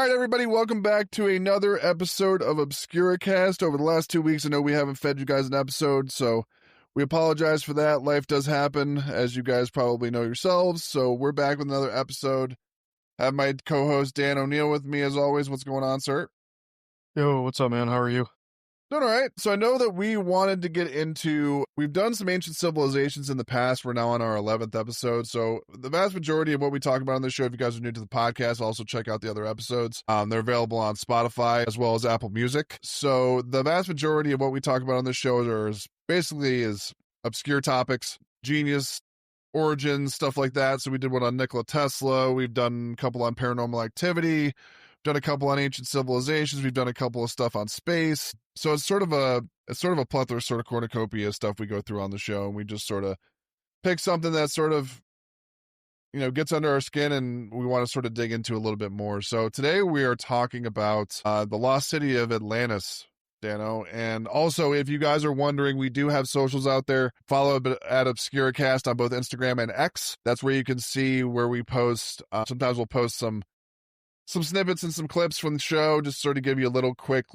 right, everybody, welcome back to another episode of Obscuracast. Over the last 2 weeks, I know we haven't fed you guys an episode, so we apologize for that. Life does happen, as you guys probably know yourselves, so we're back with another episode. I have my co-host Dan O'Neill with me, as always. What's going on, sir? Yo, what's up, man? How are you? Doing all right. So I know that we wanted to get into, we've done some ancient civilizations in the past. We're now on our 11th episode. So the vast majority of what we talk about on this show, if you guys are new to the podcast, also check out the other episodes. They're available on Spotify as well as Apple Music. So the vast majority of what we talk about on this show is basically obscure topics, genius, origins, stuff like that. So we did one on Nikola Tesla. We've done a couple on paranormal activity. Done a couple on ancient civilizations. We've done a couple of stuff on space. So it's sort of a plethora, sort of cornucopia of stuff we go through on the show, and we just sort of pick something that sort of, gets under our skin, and we want to sort of dig into a little bit more. So today we are talking about the lost city of Atlantis, Dano. And also, if you guys are wondering, we do have socials out there. Follow at Obscuracast on both Instagram and X. That's where you can see where we post. Sometimes we'll post some snippets and some clips from the show, just sort of give you a little quick,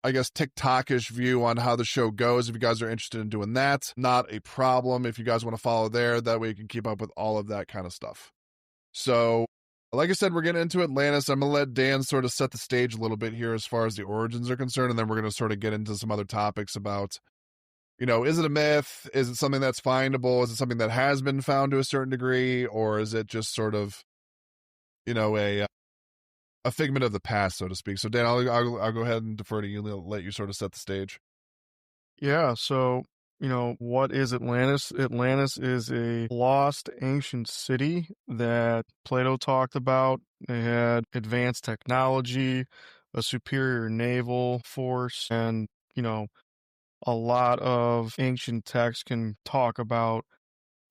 TikTok-ish view on how the show goes. If you guys are interested in doing that, not a problem. If you guys want to follow there, that way you can keep up with all of that kind of stuff. So, like I said, we're getting into Atlantis. I'm going to let Dan sort of set the stage a little bit here as far as the origins are concerned, and then we're going to sort of get into some other topics about, is it a myth? Is it something that's findable? Is it something that has been found to a certain degree? Or is it just sort of, a figment of the past, so to speak? So Dan, I'll go ahead and defer to you, let you sort of set the stage. Yeah, so, what is Atlantis? Atlantis is a lost ancient city that Plato talked about. They had advanced technology, a superior naval force, and, a lot of ancient texts can talk about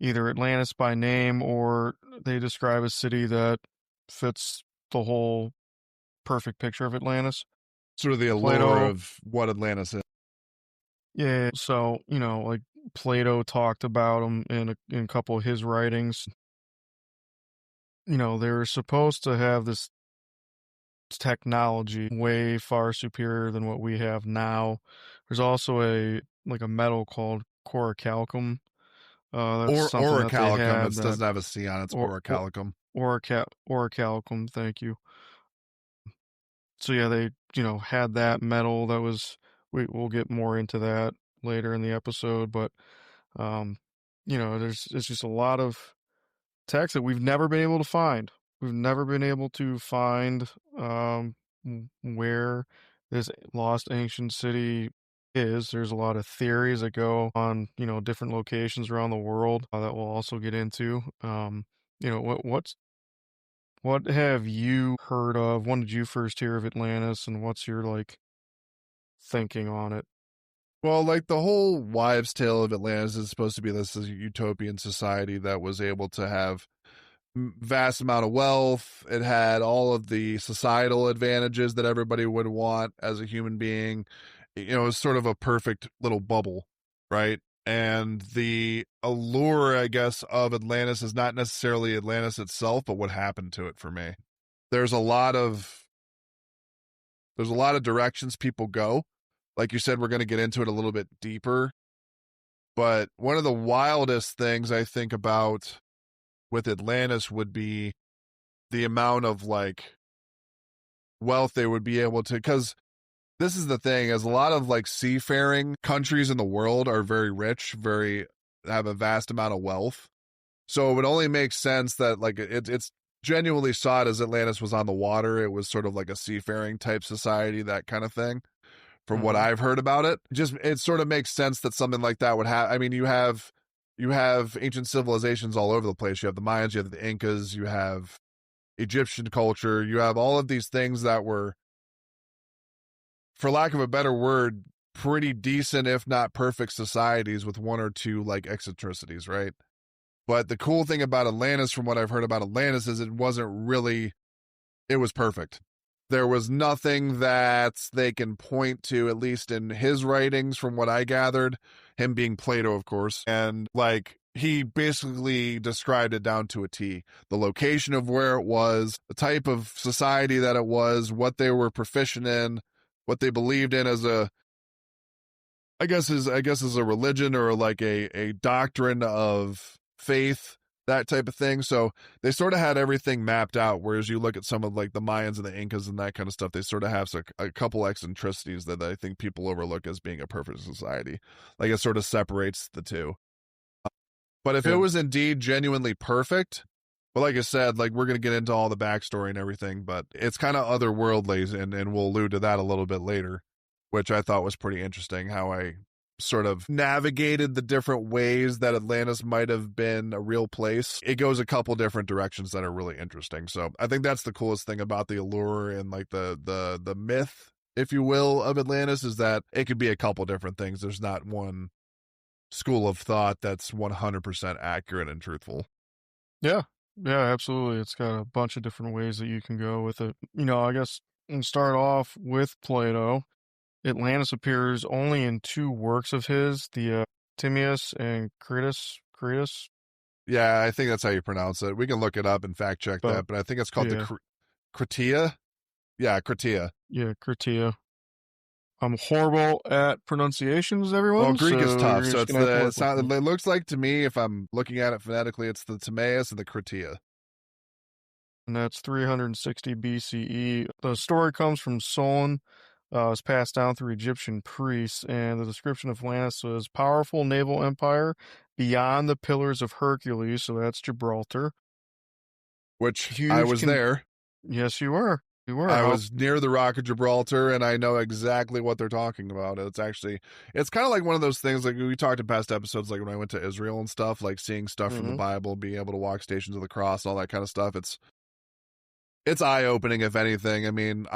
either Atlantis by name, or they describe a city that fits the whole perfect picture of Atlantis. Sort of the allure of what Atlantis is. Yeah, so, Plato talked about them in a couple of his writings. They're supposed to have this technology way far superior than what we have now. There's also a metal called coracalcum. That's something that they had. It doesn't have a C on it. It's orichalcum. Orichalcum, thank you. So yeah, they, had that metal that was, we'll get more into that later in the episode, but, it's just a lot of text that we've never been able to find. We've never been able to find, where this lost ancient city is. There's a lot of theories that go on, different locations around the world that we'll also get into. What have you heard of? When did you first hear of Atlantis, and what's your, thinking on it? Well, the whole wives' tale of Atlantis is supposed to be this utopian society that was able to have vast amount of wealth. It had all of the societal advantages that everybody would want as a human being. It was sort of a perfect little bubble, right? And the allure, I guess, of Atlantis is not necessarily Atlantis itself, but what happened to it for me. There's a lot of directions people go. Like you said, we're going to get into it a little bit deeper. But one of the wildest things I think about with Atlantis would be the amount of wealth they would be able to, because this is the thing, as a lot of seafaring countries in the world are very rich, have a vast amount of wealth. So it would only make sense that it's genuinely sought as Atlantis was on the water. It was sort of like a seafaring type society, that kind of thing. From what I've heard about it, it sort of makes sense that something like that would have. I mean, you have ancient civilizations all over the place. You have the Mayans, you have the Incas, you have Egyptian culture, you have all of these things that were, for lack of a better word, pretty decent, if not perfect societies with one or two eccentricities, right? But the cool thing about Atlantis, from what I've heard about Atlantis, is it was perfect. There was nothing that they can point to, at least in his writings, from what I gathered, him being Plato, of course. And he basically described it down to a T. The location of where it was, the type of society that it was, what they were proficient in, what they believed in as a, I guess as a religion or like a doctrine of faith, that type of thing. So they sort of had everything mapped out. Whereas you look at some of like the Mayans and the Incas and that kind of stuff, they sort of have a couple eccentricities that I think people overlook as being a perfect society. Like it sort of separates the two. But if it Yeah. was indeed genuinely perfect, but like I said, like we're gonna get into all the backstory and everything, but it's kind of otherworldly, and we'll allude to that a little bit later, which I thought was pretty interesting. How I sort of navigated the different ways that Atlantis might have been a real place. It goes a couple different directions that are really interesting. So I think that's the coolest thing about the allure and like the myth, if you will, of Atlantis, is that it could be a couple different things. There's not one school of thought that's 100% accurate and truthful. Yeah. Yeah, absolutely. It's got a bunch of different ways that you can go with it. I guess and start off with Plato. Atlantis appears only in two works of his, the Timaeus and Critias. Yeah, I think that's how you pronounce it. We can look it up and fact check But that, but I think it's called yeah, the Critia. Yeah, Critia. yeah, Critia. I'm horrible at pronunciations, Well, everyone, Greek is so tough, you're so just it's gonna have to the work with me. it looks like to me, if I'm looking at it phonetically, it's the Timaeus and the Critia. And that's 360 BCE. The story comes from Solon. It's passed down through Egyptian priests, and the description of Atlantis was powerful naval empire beyond the Pillars of Hercules, so that's Gibraltar. Which I Huge was there. Yes, you were. You were. I How? was near the Rock of Gibraltar, and I know exactly what they're talking about. It's kind of like one of those things like we talked in past episodes, like when I went to Israel and stuff, like seeing stuff from the Mm-hmm. Bible, being able to walk Stations of the Cross, all that kind of stuff. It's eye opening, if anything. I mean,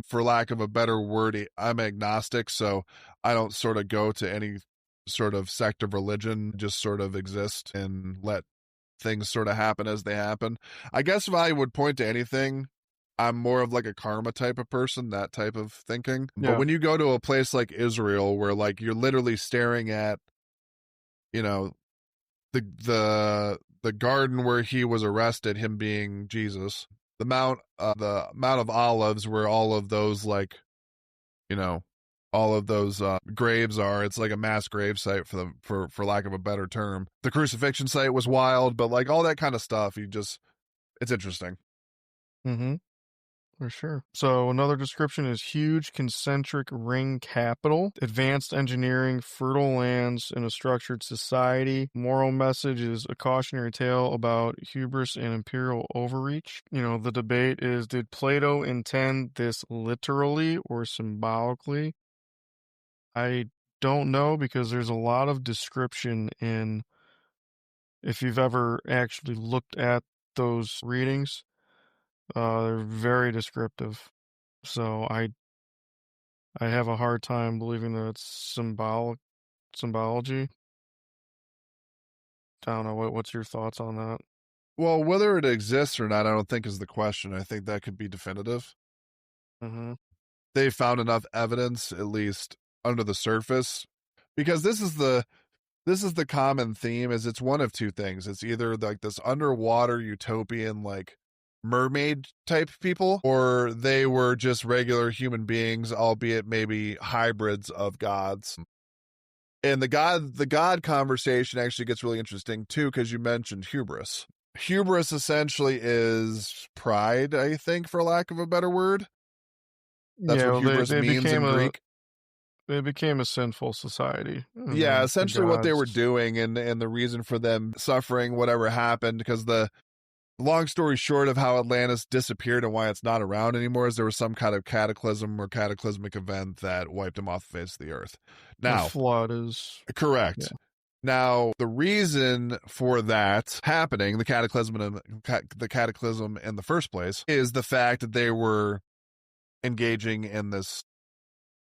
for lack of a better word, I'm agnostic, so I don't sort of go to any sort of sect of religion, just sort of exist and let things sort of happen as they happen. I guess if I would point to anything, I'm more of like a karma type of person, that type of thinking. But Yeah. when you go to a place like Israel, where like you're literally staring at, you know, the garden where he was arrested, him being Jesus, the Mount of Olives, where all of those like, you know, all of those graves are. It's like a mass grave site for lack of a better term. The crucifixion site was wild, but like all that kind of stuff, it's interesting. Mm-hmm. For sure. So another description is huge concentric ring capital, advanced engineering, fertile lands, and a structured society. Moral message is a cautionary tale about hubris and imperial overreach. The debate is, did Plato intend this literally or symbolically? I don't know, because there's a lot of description if you've ever actually looked at those readings, they're very descriptive. So I have a hard time believing that it's symbology. I don't know. What's your thoughts on that? Well, whether it exists or not, I don't think is the question. I think that could be definitive. Mm-hmm. They found enough evidence, at least under the surface, because this is the common theme. Is it's one of two things. It's either like this underwater utopian like mermaid type people, or they were just regular human beings, albeit maybe hybrids of gods. And the god conversation actually gets really interesting too, because you mentioned hubris. Hubris essentially is pride, I think, for lack of a better word. That's Yeah, what well, they hubris they means became in a Greek. they became a sinful society, and Yeah, then the essentially what they were gods. doing, and the reason for them suffering whatever happened, because the long story short of how Atlantis disappeared and why it's not around anymore is there was some kind of cataclysm or cataclysmic event that wiped them off the face of the earth. The Now, flood is. Yeah. correct. Now, the reason for that happening, the cataclysm in the first place, is the fact that they were engaging in this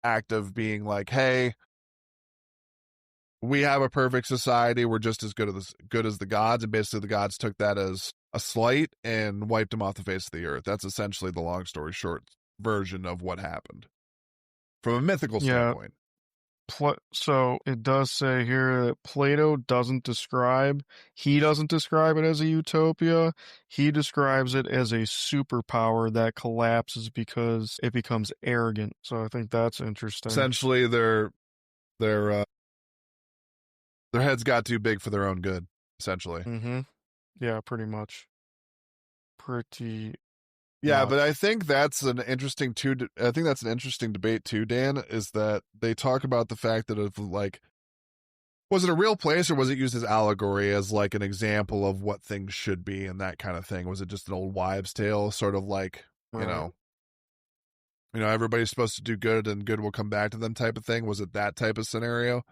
act of being like, hey, we have a perfect society. We're just as good as the gods. And basically the gods took that as a slight and wiped them off the face of the earth. That's essentially the long story short version of what happened from a mythical Yeah, standpoint. So it does say here that Plato he doesn't describe it as a utopia. He describes it as a superpower that collapses because it becomes arrogant. So I think that's interesting. Essentially, their heads got too big for their own good, essentially. Mm-hmm. Yeah, pretty much. Yeah, but I Much. think that's an interesting debate too, Dan, is that they talk about the fact that if like was it a real place or was it used as allegory as like an example of what things should be and that kind of thing? Was it just an old wives' tale, sort of like, Right. Everybody's supposed to do good and good will come back to them type of thing? Was it that type of scenario?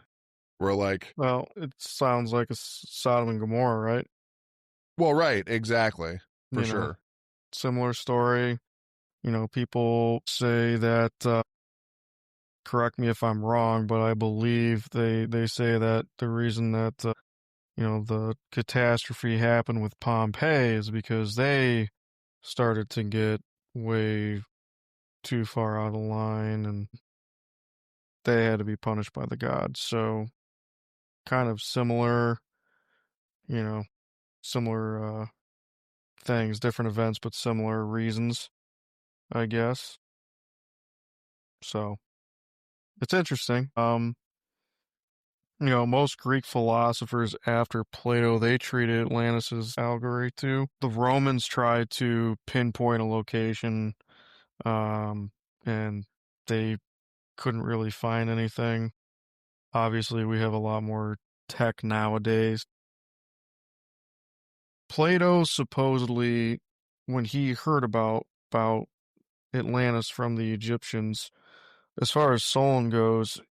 Where like, Well, it sounds like a Sodom and Gomorrah, right? well, right, exactly, for You know, sure. similar story. People say that, correct me if I'm wrong, but I believe they say that the reason that, the catastrophe happened with Pompeii is because they started to get way too far out of line and they had to be punished by the gods. So, kind of you know, similar things, different events, but similar reasons, I guess. So, it's interesting. Most Greek philosophers after Plato, they treated Atlantis as allegory too. The Romans tried to pinpoint a location, and they couldn't really find anything. Obviously, we have a lot more tech nowadays. Plato supposedly, when he heard about Atlantis from the Egyptians, as far as Solon goes,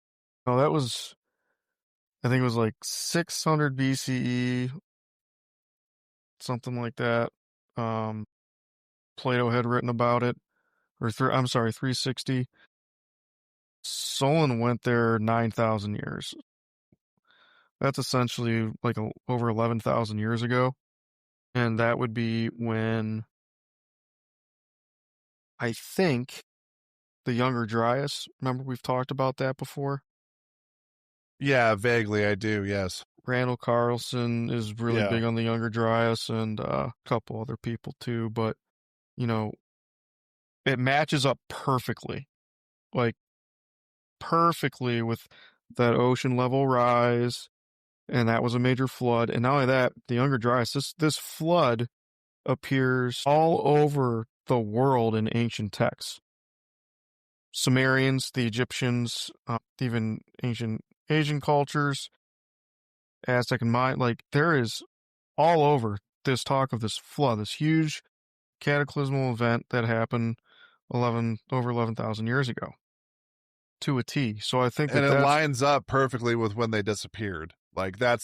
that was, I think it was like 600 BCE, something like that. Um, Plato had written about it, I'm sorry, 360. Solon went there 9,000 years. That's essentially like over 11,000 years ago. And that would be when I think the Younger Dryas, remember we've talked about that before? Yeah, vaguely, I do. Yes. Randall Carlson is really Yeah. big on the Younger Dryas and a couple other people too, but you know, it matches up perfectly. Like perfectly with that ocean level rise, and that was a major flood. And not only that, the Younger Dryas, this flood appears all over the world in ancient texts. Sumerians, the Egyptians, even ancient Asian cultures, Aztec and Maya, like there is all over this talk of this flood, this huge cataclysmal event that happened over 11,000 years ago to a T. So I think And that it that's, lines up perfectly with when they disappeared. Like yeah,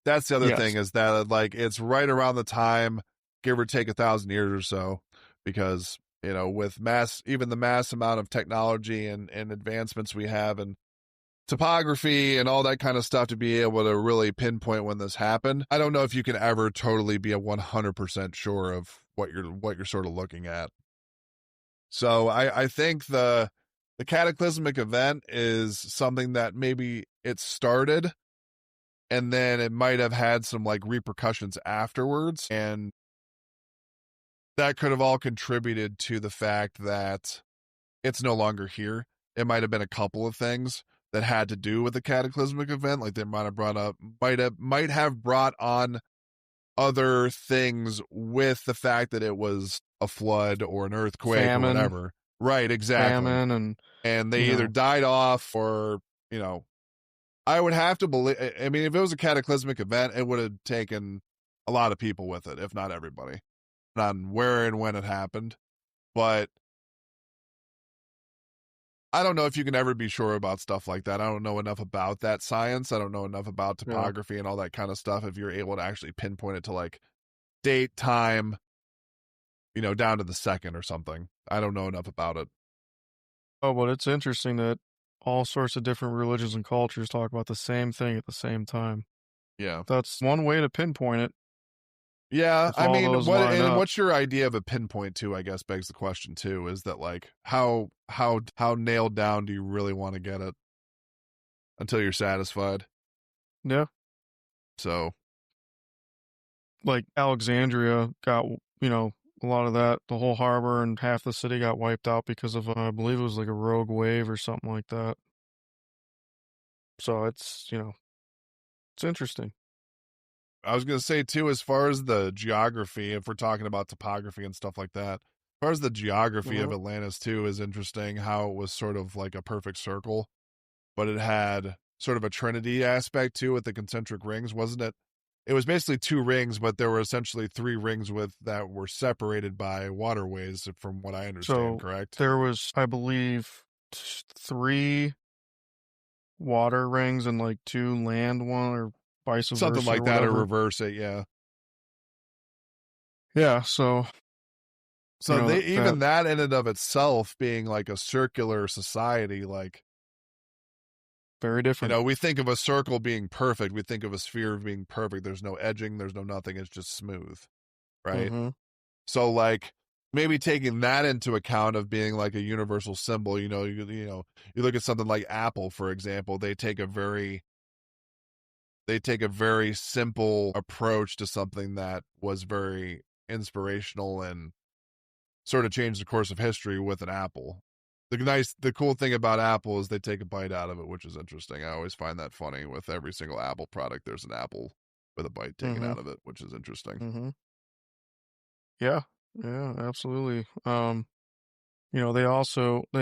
that's the other thing yes, is that like it's right around the time, give or take 1,000 years or so, because with even the mass amount of technology and advancements we have and topography and all that kind of stuff to be able to really pinpoint when this happened. I don't know if you can ever totally be 100% sure of what you're sort of looking at. So I think the cataclysmic event is something that maybe it started and then it might have had some like repercussions afterwards, and that could have all contributed to the fact that it's no longer here. It might have been a couple of things that had to do with the cataclysmic event, like they might have brought on other things with the fact that it was a flood or an earthquake or famine, whatever. Right, exactly. famine, and And they you either know, died off or, I would have to believe. I mean, if it was a cataclysmic event, it would have taken a lot of people with it, if not everybody, on where and when it happened. But I don't know if you can ever be sure about stuff like that. I don't know enough about that science. I don't know enough about yeah. topography and all that kind of stuff. If you're able to actually pinpoint it to like date, time, down to the second or something. I don't know enough about it. Oh, but it's interesting that all sorts of different religions and cultures talk about the same thing at the same time. Yeah. That's one way to pinpoint it Yeah, if I all mean, those line up. what's your idea of a pinpoint too? I guess begs the question too. Is that like how nailed down do you really want to get it? until you're satisfied. Yeah. So Like Alexandria got, a lot of that, the whole harbor and half the city got wiped out because of, I believe it was like a rogue wave or something like that. So it's interesting. I was going to say too, as far as the geography, if we're talking about topography and stuff like that, as far as the geography of Mhm. Atlantis too is interesting, how it was sort of like a perfect circle, but it had sort of a trinity aspect too with the concentric rings, wasn't it? It was basically two rings, but there were essentially three rings with that were separated by waterways, from what I understand, So correct? there was, I believe, three water rings and like two land one, or vice Something versa or like that, or whatever. reverse it, yeah. Yeah, so So they that even that in and of itself being like a circular society, like, very different. we think of a circle being perfect. We think of a sphere being perfect. There's no edging, there's no nothing. It's just smooth, right? Mm-hmm. So like maybe taking that into account of being like a universal symbol, you look at something like Apple, for example, they take a very simple approach to something that was very inspirational and sort of changed the course of history with an apple. The cool thing about Apple is they take a bite out of it, which is interesting. I always find that funny. With every single Apple product, there's an apple with a bite taken Mm-hmm. out of it, which is interesting. Mm-hmm. Yeah. Yeah, absolutely. They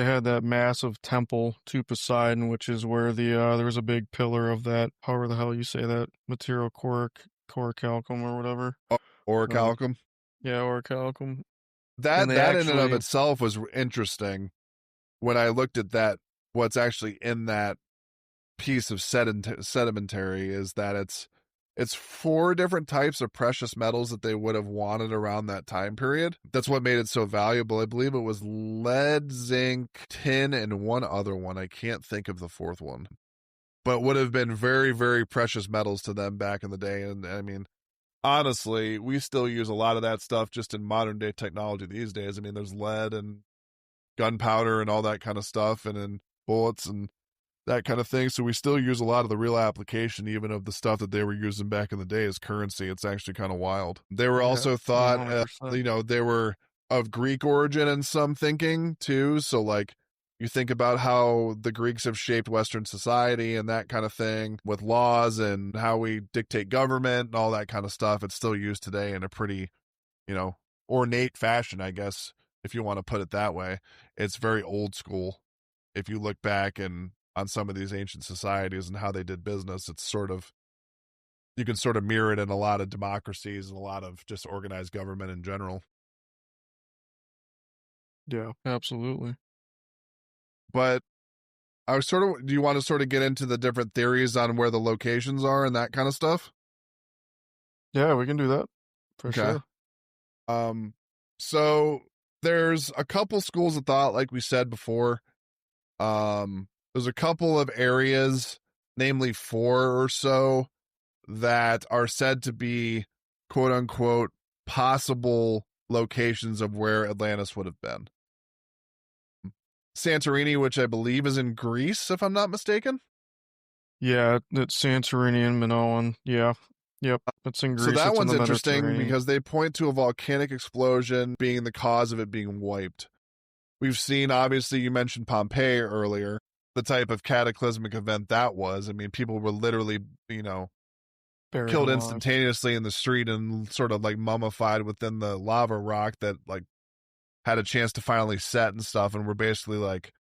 had that massive temple to Poseidon, which is where there was a big pillar of that, however the hell you say that material, coricalcum or whatever. Oh, Uh, orichalcum. yeah, orichalcum. And That they that in and of actually, itself was interesting when I looked at that. What's actually in that piece of sedimentary is that it's four different types of precious metals that they would have wanted around that time period. That's what made it so valuable. I believe it was lead, zinc, tin, and one other one. I can't think of the fourth one, but would have been very, very precious metals to them back in the day. And I mean, honestly, we still use a lot of that stuff just in modern day technology these days. I mean, there's lead and gunpowder and all that kind of stuff, and in bullets and that kind of thing. So we still use a lot of the real application, even of the stuff that they were using back in the day as currency. It's actually kind of wild. They were yeah, also thought, 100%. they were of Greek origin in some thinking too. So like you think about how the Greeks have shaped Western society and that kind of thing with laws and how we dictate government and all that kind of stuff. It's still used today in a pretty, ornate fashion, I guess, if you want to put it that way. It's very old school. If you look back and on some of these ancient societies and how they did business, it's sort of, you can sort of mirror it in a lot of democracies and a lot of just organized government in general. Yeah, absolutely. But do you want to sort of get into the different theories on where the locations are and that kind of stuff? Yeah, we can do that for Okay. sure. Um, so there's a couple schools of thought, like we said before. There's a couple of areas, namely four or so, that are said to be quote unquote possible locations of where Atlantis would have been. Santorini, which I believe is in Greece, if I'm not mistaken. Yeah, it's Santorini and Minoan. Yeah, yep, it's in So Greece. that It's in one's the interesting Mediterranean. because they point to a volcanic explosion being the cause of it being wiped. We've seen, obviously, you mentioned Pompeii earlier, the type of cataclysmic event that was. I mean, people were literally, Buried killed alive. instantaneously in the street and sort of like mummified within the lava rock that like had a chance to finally set and stuff, and were basically like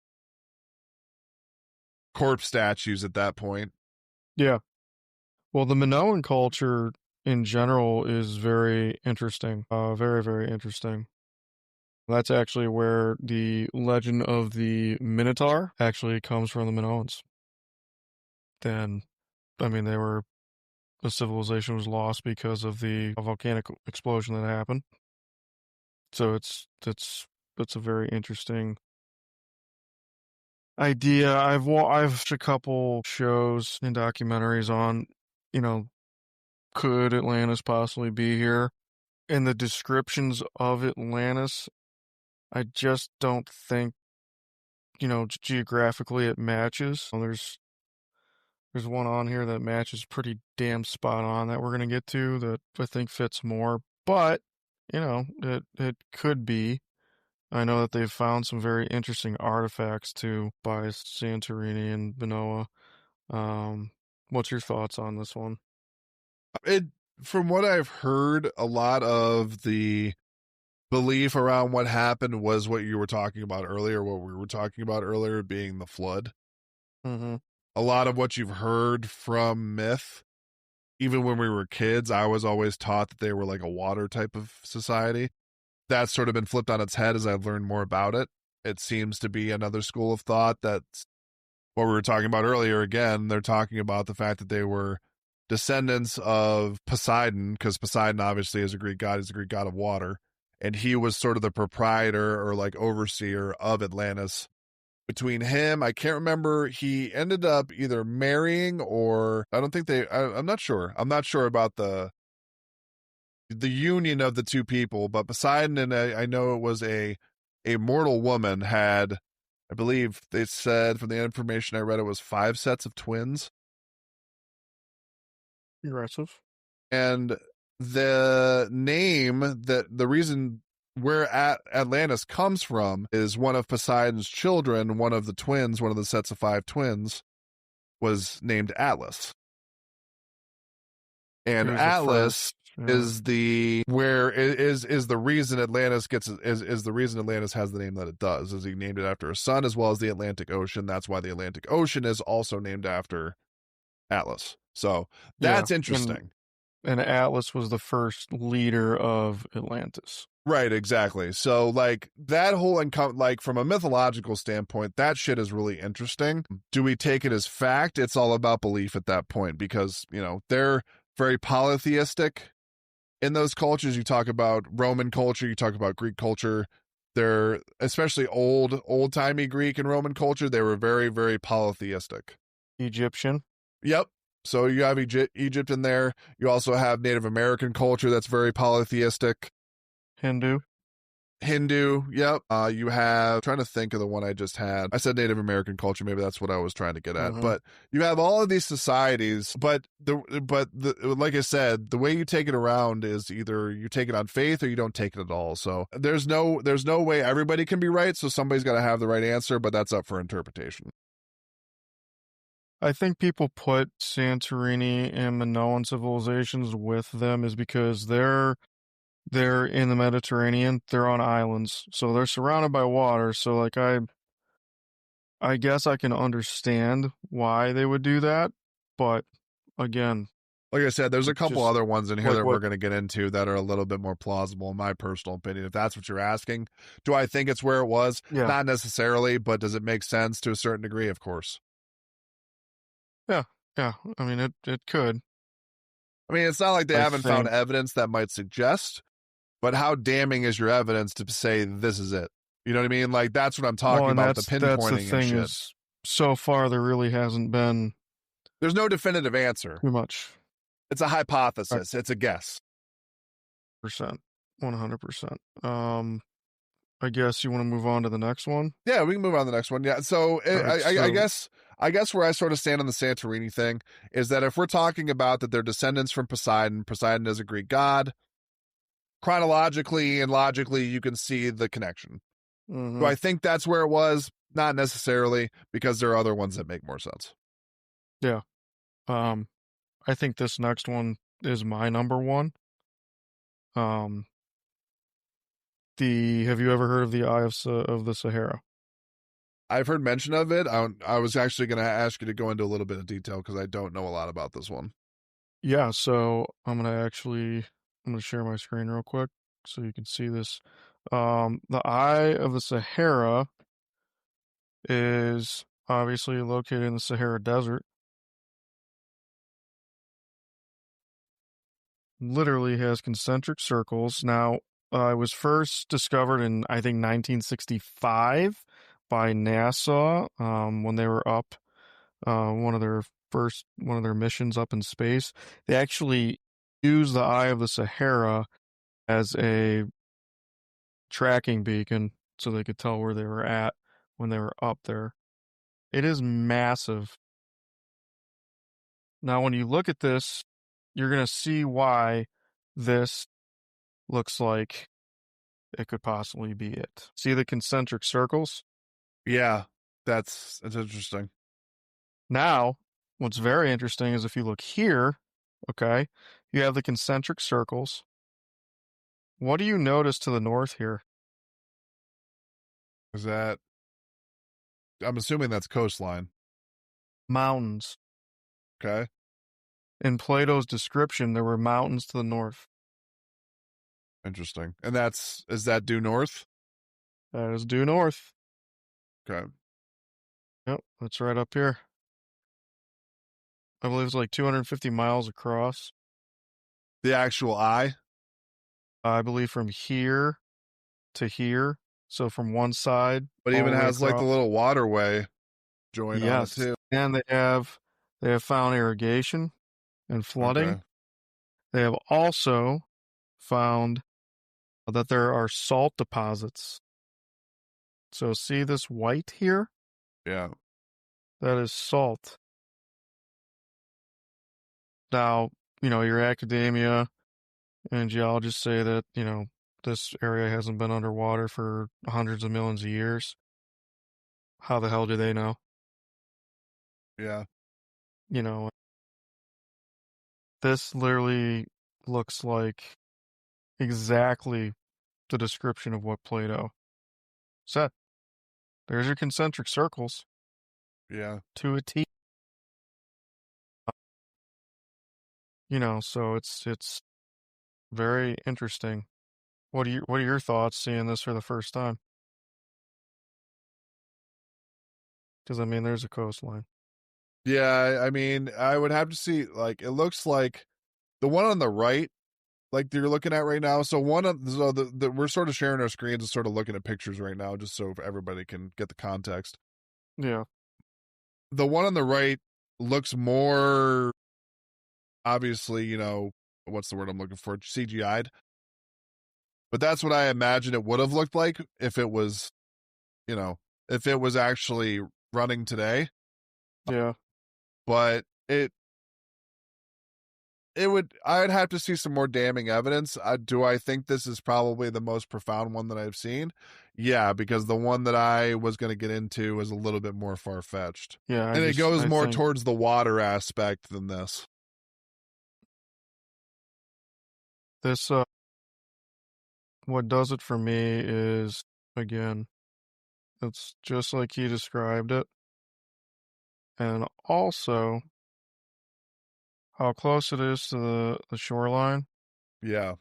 corpse statues at that point. Yeah. Well, the Minoan culture in general is very interesting. Very, very interesting. That's actually where the legend of the Minotaur actually comes from, the Minoans. Then, I mean, the civilization was lost because of the volcanic explosion that happened. So it's a very interesting idea. I've watched a couple shows and documentaries on, you know, could Atlantis possibly be here? In the descriptions of Atlantis, I just don't think, geographically it matches. There's There's one on here that matches pretty damn spot on that we're gonna get to that I think fits more, but it could be. I know that they've found some very interesting artifacts too by Santorini and Minoa. Um, what's your thoughts on this one? It, from what I've heard, a lot of the belief around what happened was what you were talking about earlier, what we were talking about earlier being the flood. Mm-hmm. A lot of what you've heard from myth, even when we were kids, I was always taught that they were like a water type of society. That's sort of been flipped on its head as I've learned more about it. It seems to be another school of thought that's what we were talking about earlier. Again, they're talking about the fact that they were descendants of Poseidon, because Poseidon obviously is a Greek god, he's a Greek god of water. And he was sort of the proprietor or like overseer of Atlantis. Between him, I can't remember, he ended up either marrying or I don't think I'm not sure. I'm not sure about the union of the two people, but Poseidon and I know it was a mortal woman had, I believe they said from the information I read, it was 5 sets of twins. Aggressive. And the name that the reason where Atlantis comes from is one of Poseidon's children, one of the twins, one of the sets of 5 twins was named Atlas. And He was the Atlas first. Yeah. is the where is the reason Atlantis gets is the reason Atlantis has the name that it does, is he named it after a sun as well as the Atlantic Ocean. That's why the Atlantic Ocean is also named after Atlas. So Yeah. that's interesting. And Atlas was the first leader of Atlantis. Right, exactly. So like that whole like from a mythological standpoint, that shit is really interesting. Do we take it as fact? It's all about belief at that point because, they're very polytheistic in those cultures. You talk about Roman culture, you talk about Greek culture. They're especially old-timey Greek and Roman culture, they were very, very polytheistic. Egyptian. Yep. So you have Egypt in there. You also have Native American culture that's very polytheistic. Hindu. Yep. You have, trying to think of the one I just had. I said Native American culture. Maybe that's what I was trying to get at. Mm-hmm. But you have all of these societies. But like I said, the way you take it around is either you take it on faith or you don't take it at all. So there's no way everybody can be right. So somebody's got to have the right answer. But that's up for interpretation. I think people put Santorini and Minoan civilizations with them is because they're in the Mediterranean. They're on islands, so they're surrounded by water. So like I guess I can understand why they would do that, but again, Like I said, there's a couple just other ones in here like that we're what going to get into that are a little bit more plausible, in my personal opinion. If that's what you're asking, do I think it's where it was? yeah. Not necessarily, but does it make sense to a certain degree? Of course. Yeah. I mean it could. I mean, it's not like they I haven't found think evidence that might suggest, but how damning is your evidence to say this is it? You know what I mean? Like that's what I'm talking well, and about, the that's the pinpointing and thing shit. is so far there really hasn't been There's no definitive answer. too much. It's a hypothesis. It's a guess. 100%. I guess you want to move on to the next one? Yeah, we can move on to the next one. Yeah. So, Right, I guess where I sort of stand on the Santorini thing is that if we're talking about that they're descendants from Poseidon, Poseidon is a Greek god, chronologically and logically, you can see the connection. mm-hmm. Do I think that's where it was? Not necessarily, because there are other ones that make more sense. Yeah. I think this next one is my number one. Have you ever heard of the Eye of the Sahara? I've heard mention of it. I was actually going to ask you to go into a little bit of detail because I don't know a lot about this one. Yeah, so I'm gonna share my screen real quick so you can see this. The Eye of the Sahara is obviously located in the Sahara Desert. Literally has concentric circles. Now, it was first discovered in I think 1965 by NASA when they were up one of their missions up in space. They actually used the Eye of the Sahara as a tracking beacon so they could tell where they were at when they were up there. It is massive. Now, when you look at this, you're going to see why this looks like it could possibly be it. See the concentric circles? Yeah, that's interesting. Now, what's very interesting is if you look here, okay, you have the concentric circles. What do you notice to the north here? Is that? I'm assuming that's coastline. Mountains. Okay, In Plato's description, there were mountains to the north. interesting. And is that due north? That is due north. Okay. Yep, that's right up here. I believe it's like 250 miles across. The actual eye. I believe from here to here. So from one side But all even the way has like the across. little waterway join on it Yes. too. And they have found irrigation and flooding. Okay. They have also found that there are salt deposits. So see this white here? Yeah. That is salt. Now, your academia and geologists say that, this area hasn't been underwater for hundreds of millions of years. How the hell do they know? Yeah. You know, this literally looks like exactly the description of what Plato said. There's your concentric circles Yeah. to a T. So it's very interesting. What are your thoughts seeing this for the first time? Because there's a coastline. Yeah. I mean, I would have to see. Like, it looks like the one on the right, like you're looking at right now. So we're sort of sharing our screens and sort of looking at pictures right now, just so everybody can get the context. Yeah. The one on the right looks more obviously, what's the word I'm looking for? CGI'd. But that's what I imagine it would have looked like if it was, if it was actually running today. Yeah. But I'd have to see some more damning evidence. Do I think this is probably the most profound one that I've seen? Yeah, because the one that I was going to get into is a little bit more far-fetched. Yeah, And it goes I more think towards the water aspect than this. this what does it for me is, again, it's just like he described it. And also how close it is to the shoreline. Yeah.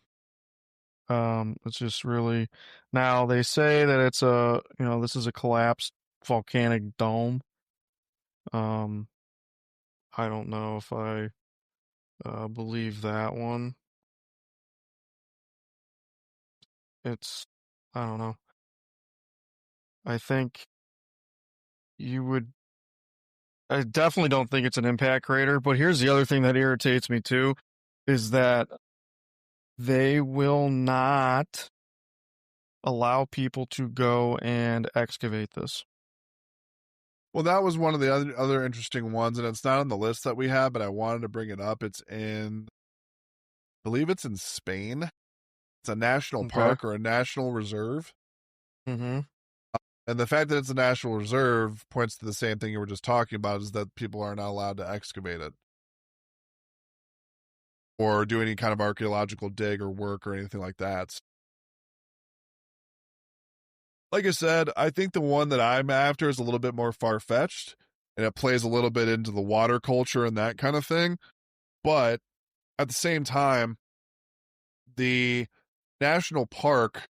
It's just really, now they say that this is a collapsed volcanic dome. Um, I don't know if I believe that one. I don't know. I think you would, I definitely don't think it's an impact crater, but here's the other thing that irritates me too, is that they will not allow people to go and excavate this. Well, that was one of the other interesting ones, and it's not on the list that we have, but I wanted to bring it up. I believe it's in Spain. It's a national Okay. park or a national reserve. Mm-hmm. And the fact that it's a national reserve points to the same thing you were just talking about, is that people are not allowed to excavate it or do any kind of archaeological dig or work or anything like that. Like I said, I think the one that I'm after is a little bit more far-fetched, and it plays a little bit into the water culture and that kind of thing. But at the same time, the national park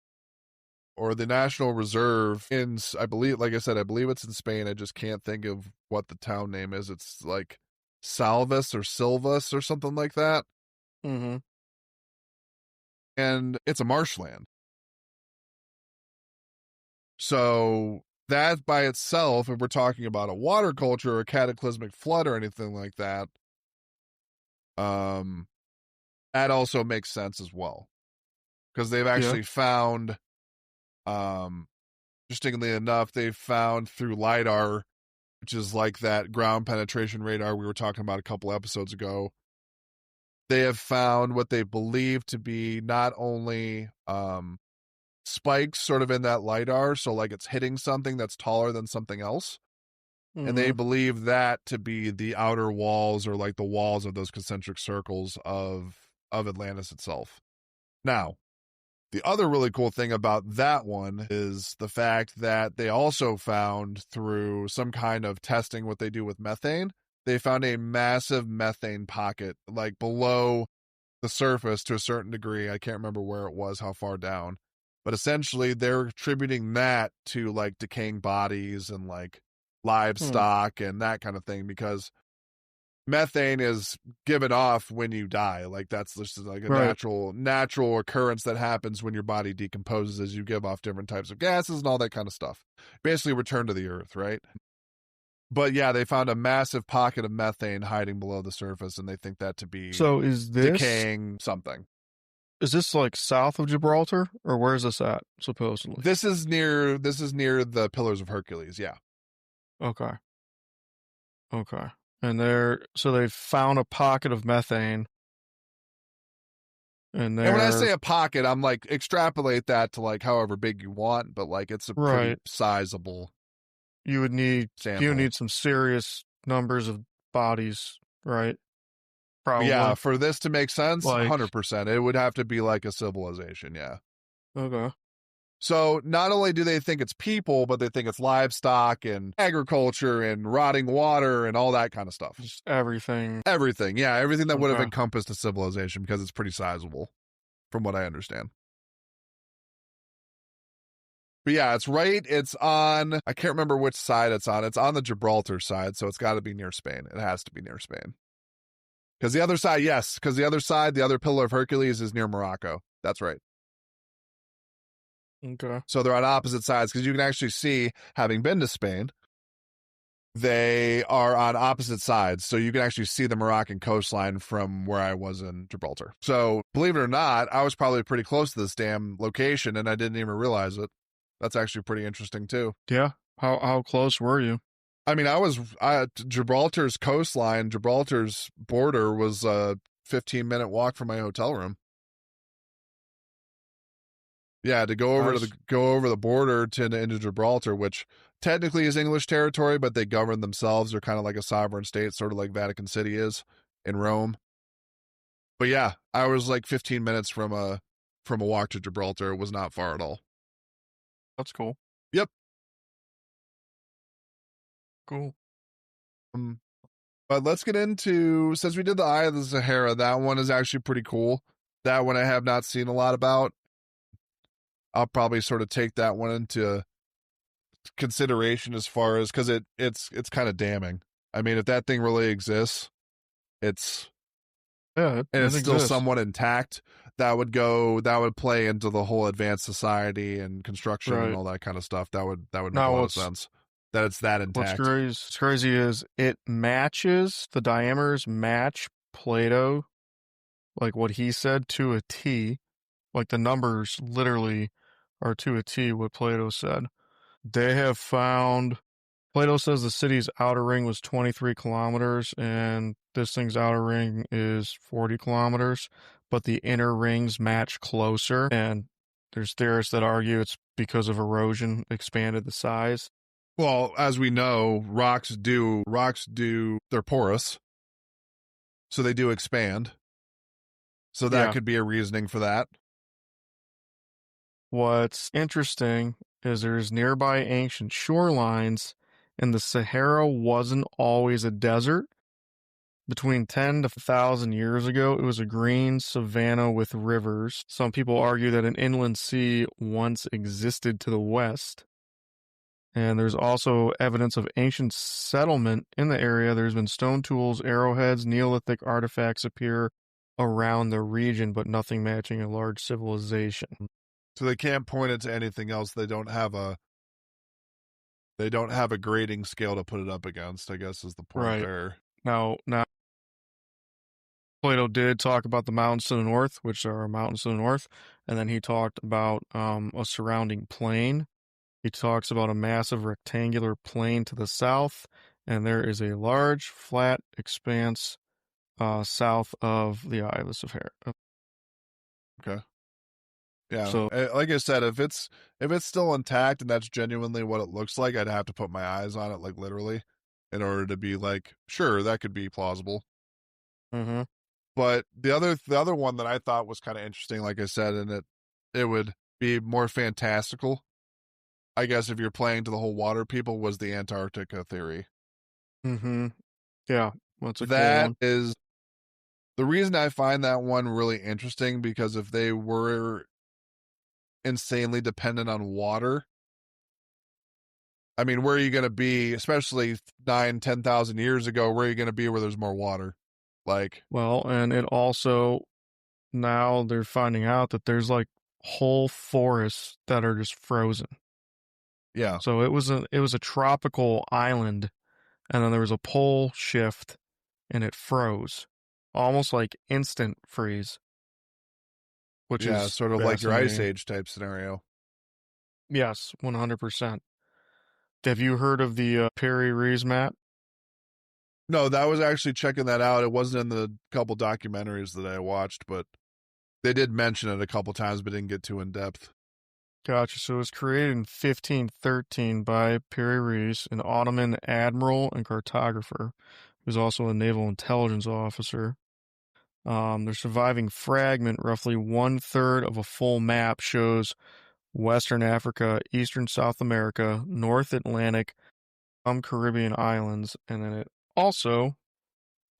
or the national reserve I believe, like I said, I believe it's in Spain. I just can't think of what the town name is. It's like Salvis or Silvas or something like that. Mm-hmm. And it's a marshland. So that by itself, if we're talking about a water culture or a cataclysmic flood or anything like that, that also makes sense as well. Because they've actually found, interestingly enough, they've found through LiDAR which is like that ground penetration radar we were talking about a couple episodes ago. They have found what they believe to be not only spikes sort of in that lidar, so like it's hitting something that's taller than something else. And they believe that to be the outer walls or like the walls of those concentric circles of Atlantis itself. Now, the other really cool thing about that one is the fact that they also found through some kind of testing what they do with methane, they found a massive methane pocket like below the surface to a certain degree. I can't remember where it was, how far down. But essentially they're attributing that to like decaying bodies and like livestock and that kind of thing, because methane is given off when you die. Like that's just like a natural occurrence that happens when your body decomposes as you give off different types of gases and all that kind of stuff. Basically return to the earth, right? But yeah, they found a massive pocket of methane hiding below the surface, and they think that to be decaying something. Is this like south of Gibraltar, or where is this at, supposedly? This is near the Pillars of Hercules, yeah. Okay. And they found a pocket of methane. And when I say a pocket, I'm like, extrapolate that to like however big you want, but like it's a pretty sizable you would need sample. You need some serious numbers of bodies, right? Probably. Yeah, for this to make sense, 100%. It would have to be like a civilization, yeah. Okay. So not only do they think it's people, but they think it's livestock and agriculture and rotting water and all that kind of stuff. Just everything. Everything, yeah. Everything that would have encompassed a civilization, because it's pretty sizable, from what I understand. But yeah, it's on, I can't remember which side it's on. It's on the Gibraltar side, so it's got to be near Spain. It has to be near Spain. Because the other side, the other Pillar of Hercules is near Morocco. That's right. Okay. So they're on opposite sides, because you can actually see, having been to Spain, they are on opposite sides. So you can actually see the Moroccan coastline from where I was in Gibraltar. So believe it or not, I was probably pretty close to this damn location and I didn't even realize it. That's actually pretty interesting too. Yeah. How close were you? I mean, Gibraltar's coastline, Gibraltar's border was a 15-minute walk from my hotel room. Yeah, to go over the border into Gibraltar, which technically is English territory, but they govern themselves. They're kind of like a sovereign state, sort of like Vatican City is in Rome. But yeah, I was like 15 minutes from a walk to Gibraltar. It was not far at all. That's cool. Yep. Cool. But let's get into, since we did the Eye of the Sahara, that one is actually pretty cool. That one I have not seen a lot about. I'll probably sort of take that one into consideration as far as, because it's kind of damning. I mean, if that thing really exists, it's still somewhat intact, that would play into the whole advanced society and construction and all that kind of stuff. That would make a lot of sense. That it's that intact. What's crazy is the diameters match Plato, like what he said, to a T. Like the numbers literally are to a T what Plato said. They have found, Plato says the city's outer ring was 23 kilometers and this thing's outer ring is 40 kilometers, but the inner rings match closer. And there's theorists that argue it's because of erosion expanded the size. Well, as we know, rocks do, they're porous. So they do expand. So that could be a reasoning for that. What's interesting is there's nearby ancient shorelines, and the Sahara wasn't always a desert. Between 10 to 1,000 years ago, it was a green savanna with rivers. Some people argue that an inland sea once existed to the west. And there's also evidence of ancient settlement in the area. There's been stone tools, arrowheads, Neolithic artifacts appear around the region, but nothing matching a large civilization. So they can't point it to anything else. They don't have a grading scale to put it up against, I guess is the point there. Now, Plato did talk about the mountains to the north, which there are mountains to the north, and then he talked about a surrounding plain. He talks about a massive rectangular plain to the south and there is a large flat expanse south of the eye of the Sahara. Okay. Yeah, So, like I said, if it's still intact and that's genuinely what it looks like, I'd have to put my eyes on it, like literally, in order to be like, sure, that could be plausible. mm-hmm, But the other one that I thought was kind of interesting, like I said, and it would be more fantastical, I guess, if you're playing to the whole water people, was the Antarctica theory. mm-hmm, yeah, that's a cool That one. is the reason I find that one really interesting, because if they were insanely dependent on water, I mean, where are you going to be, especially 9, 10,000 years ago? Where are you going to be where there's more water? Like, Well, and it also now they're finding out that there's like whole forests that are just frozen. yeah, So it was a tropical island, and then there was a pole shift, and it froze, almost like instant freeze, which yeah, is sort of like your ice fascinating. age type scenario. Yes, 100%. Have you heard of the Perry Rees map? No, that was actually checking that out. It wasn't in the couple documentaries that I watched, but they did mention it a couple times, but didn't get too in depth. Gotcha. So it was created in 1513 by Perry Rees, an Ottoman admiral and cartographer. He was also a naval intelligence officer. Their surviving fragment, roughly one third of a full map, shows Western Africa, Eastern South America, North Atlantic, some Caribbean islands, and then it also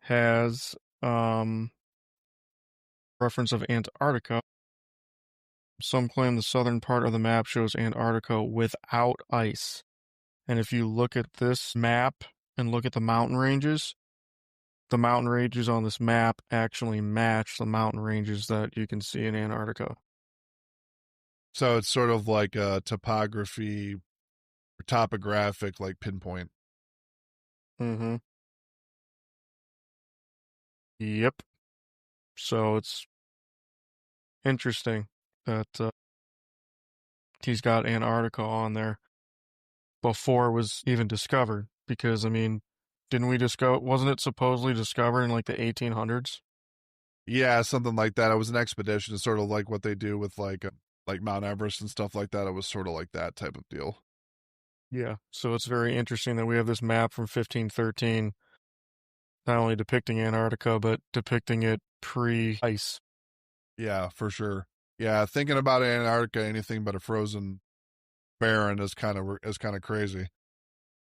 has reference of Antarctica. Some claim the southern part of the map shows Antarctica without ice. And if you look at this map and look at the mountain ranges on this map actually match the mountain ranges that you can see in Antarctica. So it's sort of like a topography or topographic like pinpoint. Mm-hmm. Yep. So it's interesting that he's got Antarctica on there before it was even discovered. Because, I mean, didn't we discover, wasn't it supposedly discovered in like the 1800s? Yeah, something like that. It was an expedition, sort of like what they do with like Mount Everest and stuff like that. It was sort of like that type of deal. Yeah. So it's very interesting that we have this map from 1513, not only depicting Antarctica, but depicting it pre ice. Yeah, for sure. Yeah, thinking about Antarctica, anything but a frozen barren is kind of crazy.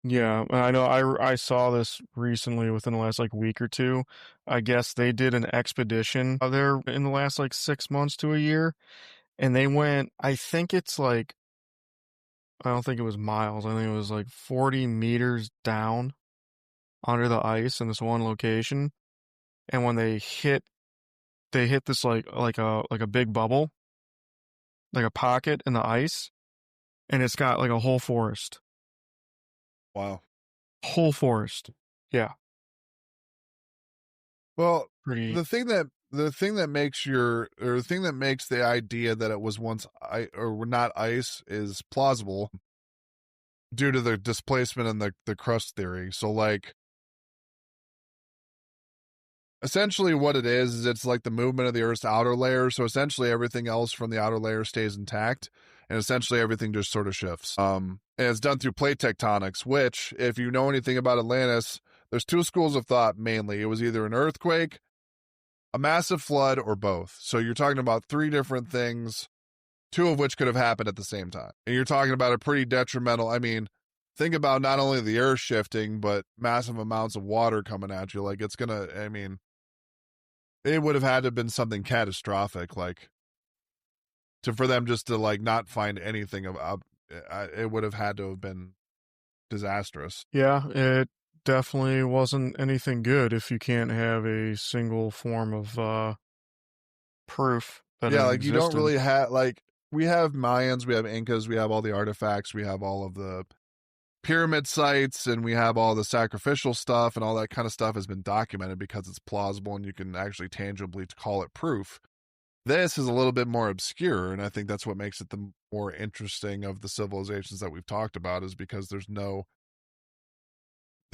Yeah, I know. I saw this recently within the last like week or two. I guess they did an expedition there in the last like 6 months to a year, and they went. I think it's like I don't think it was miles. I think it was like 40 meters down under the ice in this one location. And when they hit this like a big bubble, like a pocket in the ice, and it's got like a whole forest, Wow. whole forest. Yeah, Well, pretty. the thing that makes your or the thing that makes the idea that it was once or not ice is plausible due to the displacement and the crust theory. So like essentially what it is it's like the movement of the Earth's outer layer. So essentially everything else from the outer layer stays intact, and essentially everything just sort of shifts. And it's done through plate tectonics, which, if you know anything about Atlantis, there's two schools of thought mainly. It was either an earthquake, a massive flood, or both. So you're talking about three different things, two of which could have happened at the same time. And you're talking about a pretty detrimental, I mean, think about not only the earth shifting, but massive amounts of water coming at you. Like it's gonna, I mean, it would have had to have been something catastrophic, like to for them just to like not find anything about it would have had to have been disastrous. Yeah, it definitely wasn't anything good if you can't have a single form of proof that Yeah, it like you don't existed. really have like we have Mayans, we have Incas, we have all the artifacts, we have all of the pyramid sites, and we have all the sacrificial stuff, and all that kind of stuff has been documented because it's plausible and you can actually tangibly call it proof. This is a little bit more obscure, and I think that's what makes it the more interesting of the civilizations that we've talked about, is because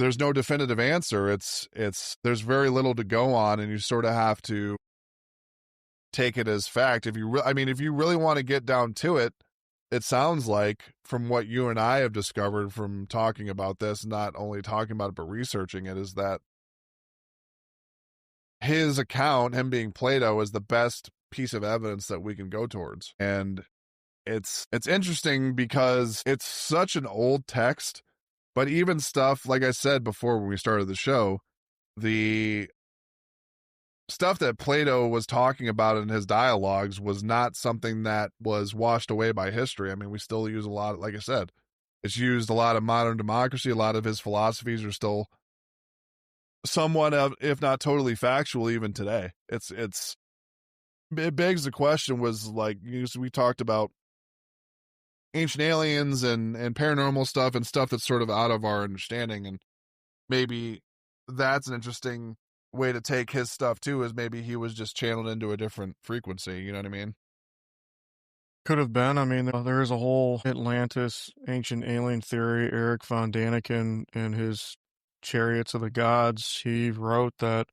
there's no definitive answer. There's very little to go on, and you sort of have to take it as fact. If you if you really want to get down to it, it sounds like, from what you and I have discovered from talking about this, not only talking about it but researching it, is that his account, him being Plato, is the best piece of evidence that we can go towards. And it's interesting because it's such an old text, but even stuff, like I said before when we started the show, the stuff that Plato was talking about in his dialogues was not something that was washed away by history. I mean, we still use a lot, like I said, it's used a lot of modern democracy. A lot of his philosophies are still somewhat of, if not totally factual, even today. It begs the question, was like, we talked about ancient aliens and paranormal stuff and stuff that's sort of out of our understanding. And maybe that's an interesting way to take his stuff too, is maybe he was just channeled into a different frequency. You know what I mean? Could have been. I mean, there is a whole Atlantis ancient alien theory. Eric von Daniken, in his Chariots of the Gods, he wrote that,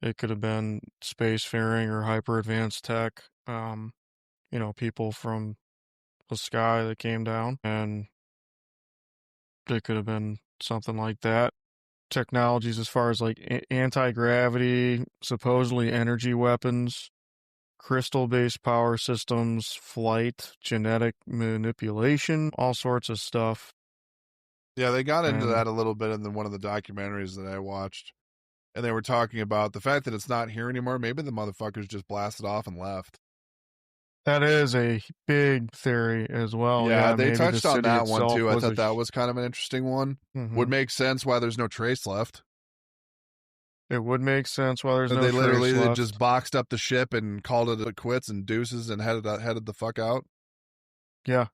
it could have been spacefaring or hyper advanced tech, people from the sky that came down, and it could have been something like that. Technologies as far as like anti-gravity, supposedly energy weapons, crystal-based power systems, flight, genetic manipulation, all sorts of stuff. Yeah, they got into that a little bit in one of the documentaries that I watched. And they were talking about the fact that it's not here anymore. Maybe the motherfuckers just blasted off and left. That is a big theory as well. Yeah, they maybe touched on that one too. I thought that was kind of an interesting one. Mm-hmm. Would make sense why there's no trace left. It would make sense why there's no trace left. They literally just boxed up the ship and called it quits and deuces and headed the fuck out. Yeah.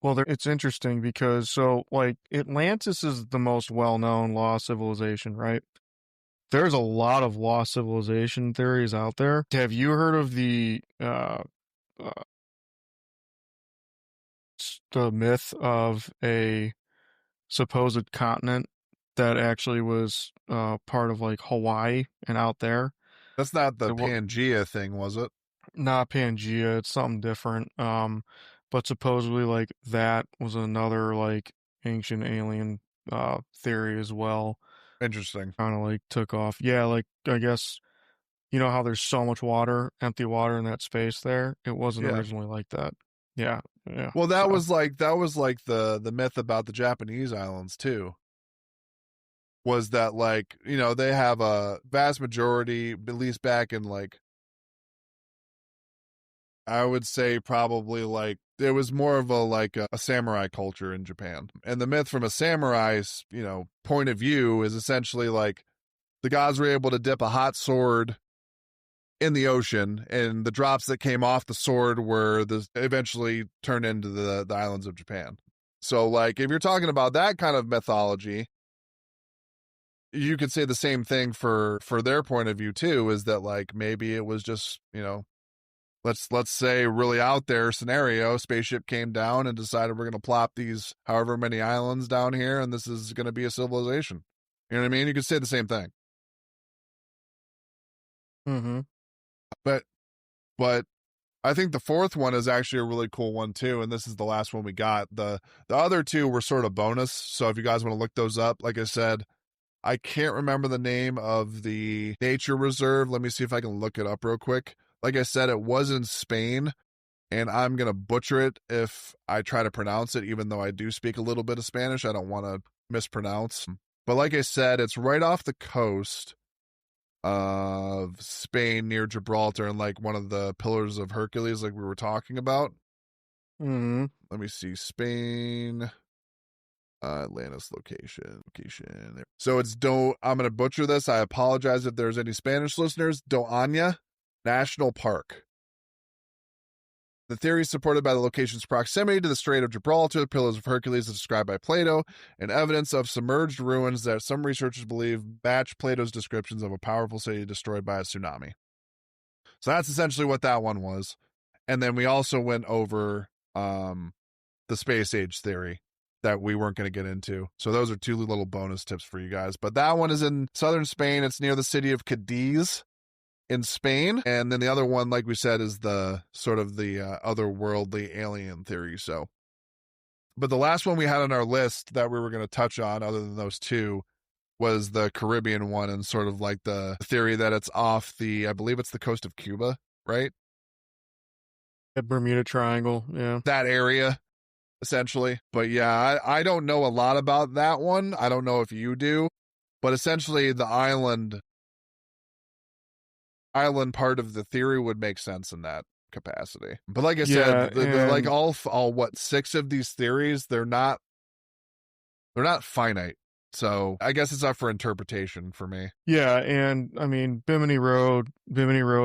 Well, it's interesting because, Atlantis is the most well-known lost civilization, right? There's a lot of lost civilization theories out there. Have you heard of the myth of a supposed continent that actually was part of Hawaii and out there? That's not the Pangea thing, was it? Not Pangea, it's something different. But supposedly that was another ancient alien theory as well. Interesting. Kind of took off. Yeah, I guess you know how there's so much water, empty water in that space there? It wasn't originally like that. Yeah. Well, that was like the myth about the Japanese islands too. Was that they have a vast majority, at least back in I would say probably it was more of a samurai culture in Japan. And the myth from a samurai's, point of view is essentially the gods were able to dip a hot sword in the ocean, and the drops that came off the sword were eventually turned into the islands of Japan. So if you're talking about that kind of mythology, you could say the same thing for their point of view too, is that maybe it was just, let's say really out there scenario, spaceship came down and decided we're going to plop these however many islands down here, and this is going to be a civilization. You know what I mean? You could say the same thing. Mm-hmm. But I think the fourth one is actually a really cool one too, and this is the last one we got. The other two were sort of bonus, so if you guys want to look those up, like I said, I can't remember the name of the nature reserve. Let me see if I can look it up real quick. Like I said, it was in Spain, and I'm going to butcher it if I try to pronounce it, even though I do speak a little bit of Spanish. I don't want to mispronounce. But like I said, it's right off the coast of Spain near Gibraltar, and one one of the pillars of Hercules we were talking about. Mm-hmm. Let me see. Spain, Atlantis location. So it's I'm going to butcher this. I apologize if there's any Spanish listeners. Doña National Park. The theory is supported by the location's proximity to the Strait of Gibraltar, the Pillars of Hercules as described by Plato, and evidence of submerged ruins that some researchers believe match Plato's descriptions of a powerful city destroyed by a tsunami. So that's essentially what that one was. And then we also went over the space age theory that we weren't going to get into. So those are 2 little bonus tips for you guys. But that one is in southern Spain. It's near the city of Cadiz in Spain. And then the other one, like we said, is the sort of the otherworldly alien theory. So, but the last one we had on our list that we were going to touch on, other than those 2, was the Caribbean one, and sort of like the theory that it's off I believe it's the coast of Cuba, right? The Bermuda Triangle, yeah. That area, essentially. But yeah, I don't know a lot about that one. I don't know if you do, but essentially the island part of the theory would make sense in that capacity. But like I said, like all what 6 of these theories, they're not finite. So I guess it's up for interpretation for me. Yeah, and I mean Bimini Road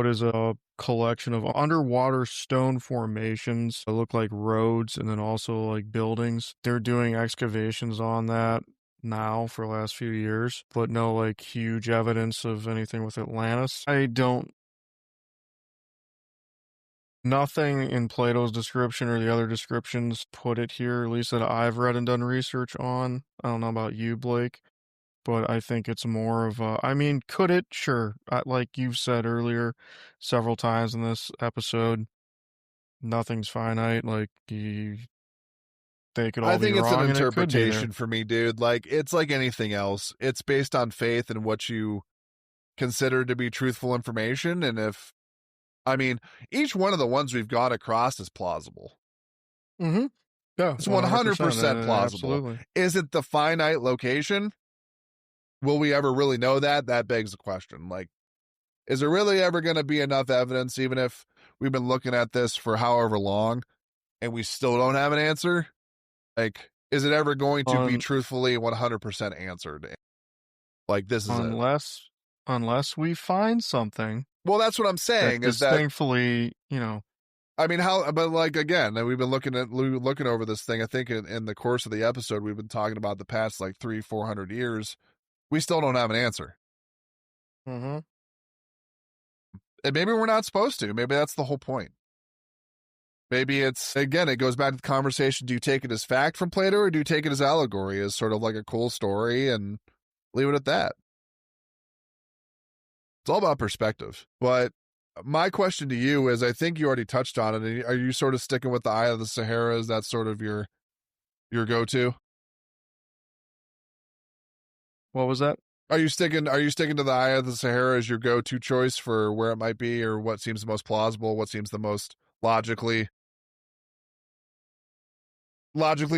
is a collection of underwater stone formations that look like roads and then also like buildings. They're doing excavations on that now for the last few years, but no like huge evidence of anything with Atlantis. Nothing in Plato's description or the other descriptions put it here, at least that I've read and done research on. I don't know about you, Blake, but I think it's more of a, I mean, could it? Sure. Like you've said earlier several times in this episode, nothing's finite. Like, they could all I be think it's wrong an and it could be there. interpretation for me, dude. Like, it's like anything else. It's based on faith and what you consider to be truthful information. And I mean, each one of the ones we've gone across is plausible. Mm-hmm. Yeah, it's 100% plausible. Absolutely. Is it the finite location? Will we ever really know that? That begs the question. Like, is there really ever going to be enough evidence, even if we've been looking at this for however long and we still don't have an answer? Like, is it ever going to be truthfully 100% answered? Like, this is unless we find something. Well, that's what I'm saying. Is that thankfully, I mean, but like, again, we've been looking over this thing. I think in the course of the episode, we've been talking about the past like 300-400 years. We still don't have an answer. Mm-hmm. And maybe we're not supposed to. Maybe that's the whole point. Maybe it's, again, it goes back to the conversation. Do you take it as fact from Plato, or do you take it as allegory, as sort of like a cool story, and leave it at that? It's all about perspective. But my question to you is, I think you already touched on it. Are you sort of sticking with the Eye of the Sahara? Is that sort of your go-to? What was that? Are you sticking to the Eye of the Sahara as your go-to choice for where it might be, or what seems the most plausible, what seems the most logically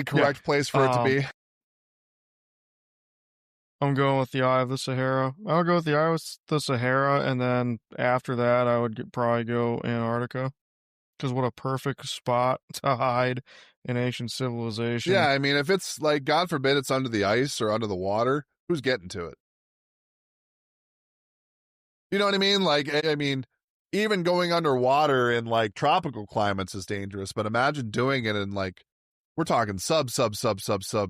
correct place for it to be? I'm going with the Eye of the Sahara. I'll go with the Eye of the Sahara, and then after that, I would probably go Antarctica. Because what a perfect spot to hide an ancient civilization. Yeah, I mean, if it's like, God forbid, it's under the ice or under the water, who's getting to it? You know what I mean? Like, I mean, even going underwater in like tropical climates is dangerous, but imagine doing it in like, we're talking sub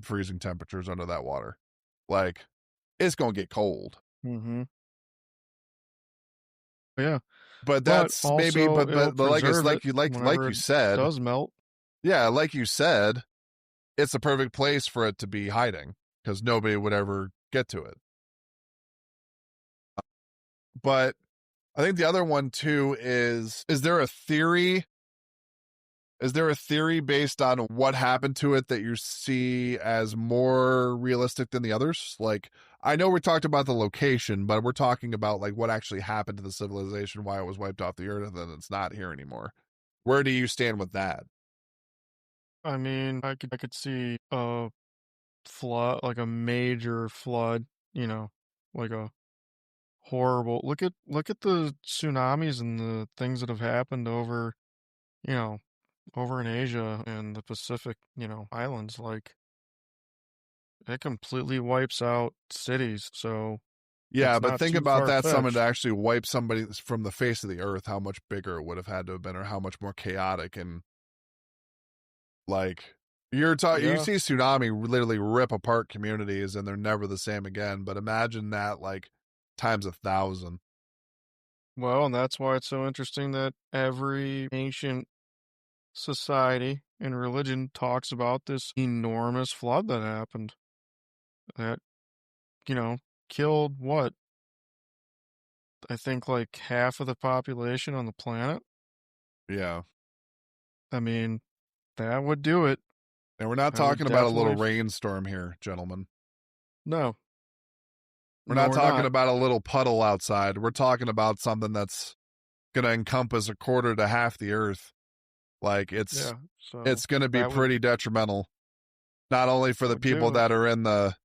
freezing temperatures under that water. Like, it's going to get cold. Mm-hmm. Yeah. But that's also, maybe, but like you said, it does melt. Yeah, like you said, it's the perfect place for it to be hiding because nobody would ever get to it. But I think the other one too is there a theory? Is there a theory based on what happened to it that you see as more realistic than the others? Like, I know we talked about the location, but we're talking about like what actually happened to the civilization, why it was wiped off the earth, and then it's not here anymore. Where do you stand with that? I mean, I could see a flood, like a major flood, like a horrible. Look at the tsunamis and the things that have happened over in Asia and the Pacific, islands. Like, it completely wipes out cities. So yeah, but think about that. Someone to actually wipe somebody from the face of the earth, how much bigger it would have had to have been, or how much more chaotic. And like, you see tsunami literally rip apart communities and they're never the same again. But imagine that like times 1,000. Well, and that's why it's so interesting that every ancient society and religion talks about this enormous flood that happened that, killed what? I think like half of the population on the planet. Yeah. I mean, that would do it. And we're not That would talking about a little definitely. rainstorm here, gentlemen. No, We're no, not we're talking not. about a little puddle outside. We're talking about something that's going to encompass a quarter to half the earth. Like Yeah, so it's going to be that would pretty detrimental, not only for that the would people do it. that are in the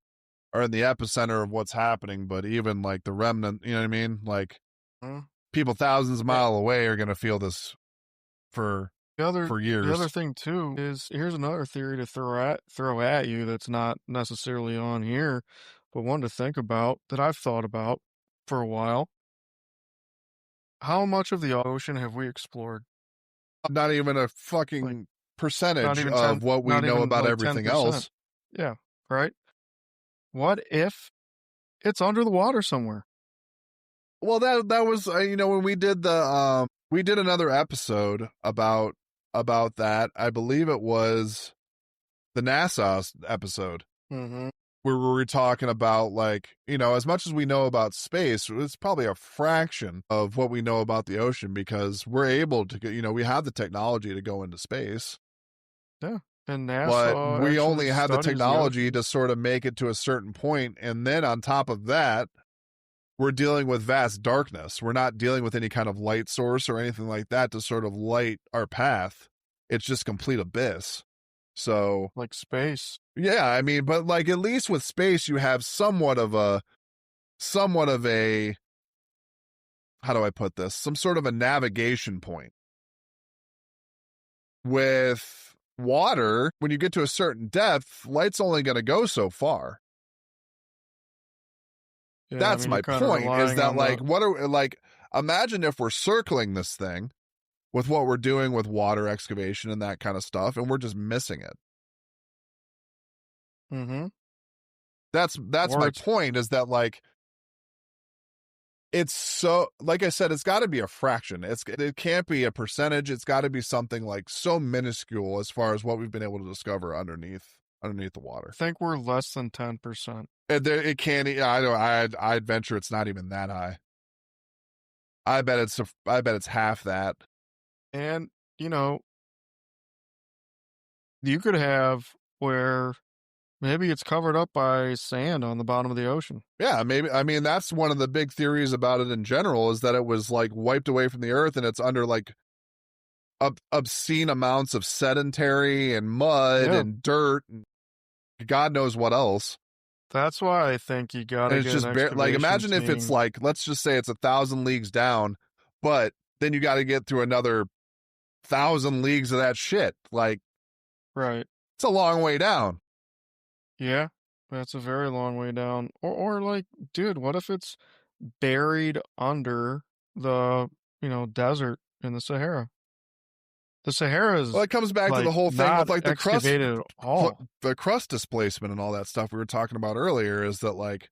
epicenter of what's happening, but even like the remnant, you know what I mean? Like Huh? people thousands of Eh, miles away are going to feel this for the other years. thing too is here's another theory to throw at you that's not necessarily on here, but one to think about that I've thought about for a while. How much of the ocean have we explored? Not even a Like fucking not percentage even of 10, what we not know even about like everything 10%. else. Yeah, right? What if it's under the water somewhere? Well, that was when we did another episode about that. I believe it was the NASA episode Mm-hmm. where we were talking about like, as much as we know about space, it's probably a fraction of what we know about the ocean because we're able to we have the technology to go into space, Yeah. And but NASA we actually only have the studies the technology to oceans. sort of make it to a certain point, and then on top of that, we're dealing with vast darkness. We're not dealing with any kind of light source or anything like that to sort of light our path. It's just complete abyss. So, Like space. yeah, I mean, but like at least with space you have somewhat of a how do I put this? Some sort of a navigation point. With water, when you get to a certain depth, light's only going to go so far. Yeah, I That's mean, you're my kind of point is relying that on the. like what are like imagine if we're circling this thing with what we're doing with water excavation and that kind of stuff, and we're just missing it. Mm-hmm. That's Or my it's. point is that like it's so like I said, it's got to be a fraction. It can't be a percentage. It's got to be something like so minuscule as far as what we've been able to discover underneath the water. I think we're less than 10%. It can't. I know. I'd venture it's not even that high. I bet it's half that. And, you know, you could have where maybe it's covered up by sand on the bottom of the ocean. Yeah, maybe. I mean, that's one of the big theories about it in general is that it was like wiped away from the earth and it's under like obscene amounts of sedentary and mud Yeah. and dirt and God knows what else. That's why I think you got And to it's get an just like excavation imagine if it's team. like let's just say it's 1,000 leagues down, but then you got to get through another 1,000 leagues of that shit. Like Right. it's a long way down. Yeah. That's a very long way down. Or like, dude, what if it's buried under the, desert in the Sahara? The Sahara Well, is it comes back to the like whole thing not with like excavated at all. the crust displacement and all that stuff we were talking about earlier. Is that like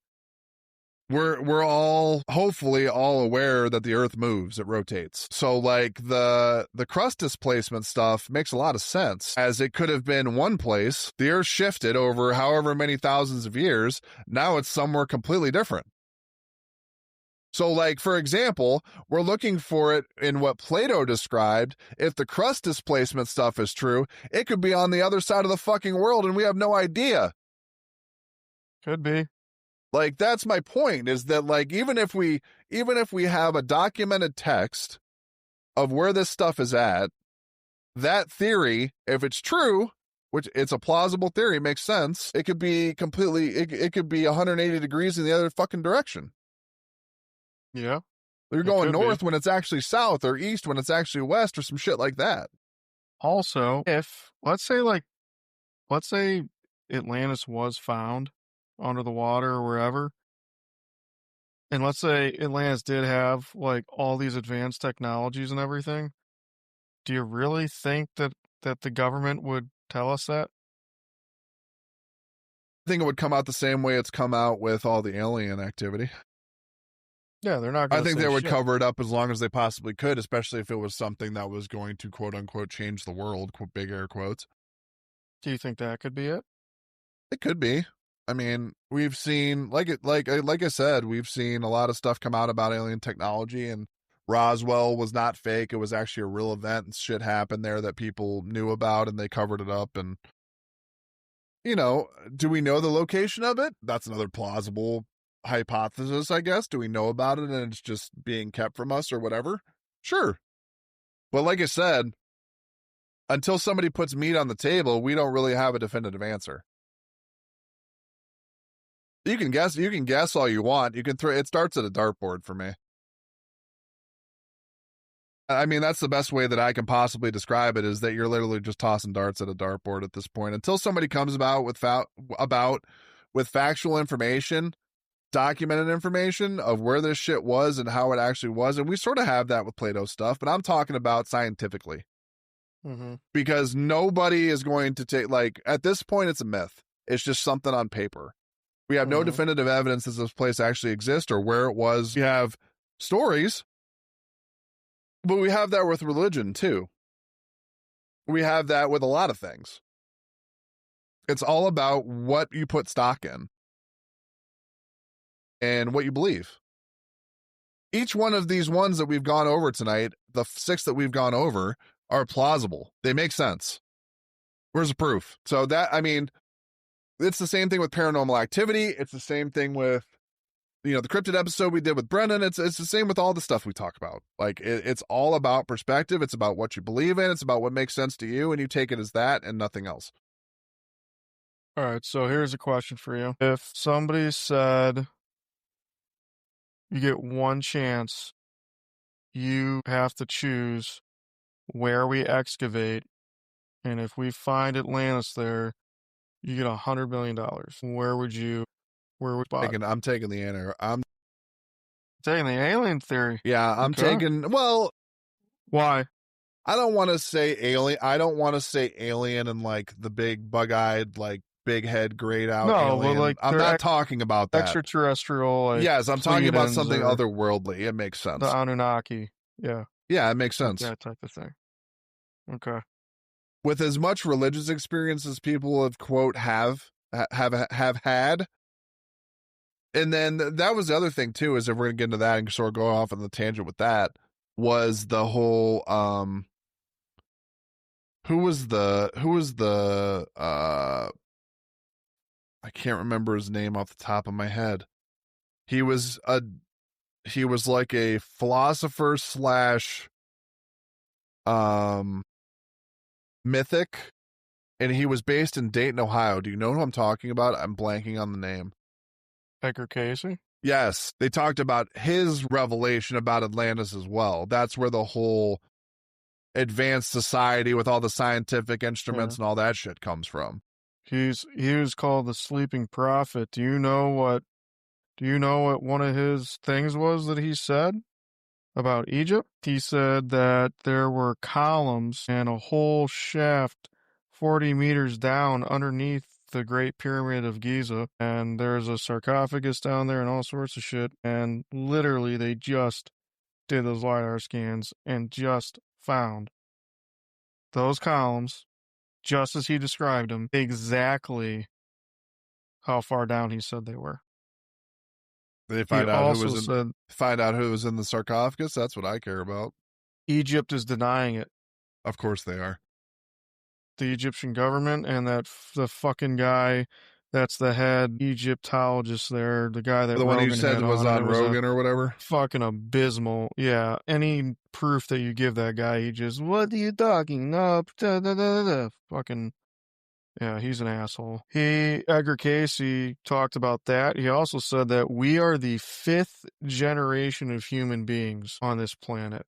we're all hopefully all aware that the earth moves, it rotates. So like the crust displacement stuff makes a lot of sense as it could have been one place, the earth shifted over however many thousands of years, now it's somewhere completely different. So like for example, we're looking for it in what Plato described. If the crust displacement stuff is true, it could be on the other side of the fucking world and we have no idea. Could be. Like that's my point is that like even if we have a documented text of where this stuff is at, that theory, if it's true, which it's a plausible theory, makes sense, it could be completely it could be 180 degrees in the other fucking direction. Yeah, You're it going could be. north when it's actually south or east when it's actually west or some shit like that. Also, if let's say Atlantis was found under the water or wherever, and let's say Atlantis did have like all these advanced technologies and everything, do you really think that the government would tell us that? I think it would come out the same way it's come out with all the alien activity. Yeah, they're not I going to think say they would shit. cover it up as long as they possibly could, especially if it was something that was going to quote unquote change the world, big air quotes. Do you think that could be it? It could be. I mean, we've seen like I said, we've seen a lot of stuff come out about alien technology, and Roswell was not fake. It was actually a real event, and shit happened there that people knew about, and they covered it up. And do we know the location of it? That's another plausible hypothesis, I guess. Do we know about it and it's just being kept from us or whatever? Sure. But like I said, until somebody puts meat on the table, we don't really have a definitive answer. You can guess all you want. You can throw it starts at a dartboard for me. I mean, that's the best way that I can possibly describe it, is that you're literally just tossing darts at a dartboard at this point until somebody comes about with factual information, documented information of where this shit was and how it actually was. And we sort of have that with Plato stuff, but I'm talking about scientifically. Mm-hmm. Because nobody is going to take, like, at this point, it's a myth. It's just something on paper. We have no definitive evidence that this place actually exists or where it was. We have stories, but we have that with religion too. We have that with a lot of things. It's all about what you put stock in and what you believe. Each one of these ones that we've gone over tonight, the 6 that we've gone over, are plausible. They make sense. Where's the proof? So that, I mean, it's the same thing with paranormal activity. It's the same thing with, the cryptid episode we did with Brennan. It's the same with all the stuff we talk about. Like, it's all about perspective. It's about what you believe in. It's about what makes sense to you, and you take it as that and nothing else. All right, so here's a question for you. If somebody said you get one chance, you have to choose where we excavate, and if we find Atlantis there, you get $100 million. Where would you buy? I'm taking the answer. I'm taking the alien theory. Yeah, I'm taking. Well, why? I don't want to say alien. I don't want to say alien and like the big bug-eyed, like big head, grayed out alien. But like I'm not talking about that. Extraterrestrial. Like, yes, I'm talking about something otherworldly. It makes sense. The Anunnaki. Yeah. Yeah, it makes sense. Like that type of thing. Okay. With as much religious experience as people have quote have had. And then that was the other thing too, is if we're gonna get into that and sort of go off on the tangent with that, was the whole who was the I can't remember his name off the top of my head. He was like a philosopher / mythic, and he was based in Dayton, Ohio. Do you know who I'm talking about? I'm blanking on the name. Edgar Cayce? Yes, they talked about his revelation about Atlantis as well. That's where the whole advanced society with all the scientific instruments and all that shit comes from. He was called the sleeping prophet. Do you know what one of his things was that he said about Egypt? He said that there were columns and a whole shaft 40 meters down underneath the Great Pyramid of Giza, and there's a sarcophagus down there and all sorts of shit, and literally they just did those LiDAR scans and just found those columns, just as he described them, exactly how far down he said they were. They find out who was in the sarcophagus. That's what I care about. Egypt is denying it. Of course they are. The Egyptian government and the fucking guy that's the head Egyptologist there, the guy that the one you said was on Rogan or whatever. Fucking abysmal. Yeah. Any proof that you give that guy, he just, what are you talking? No, fucking. Yeah, he's an asshole. Edgar Cayce talked about that. He also said that we are the 5th generation of human beings on this planet.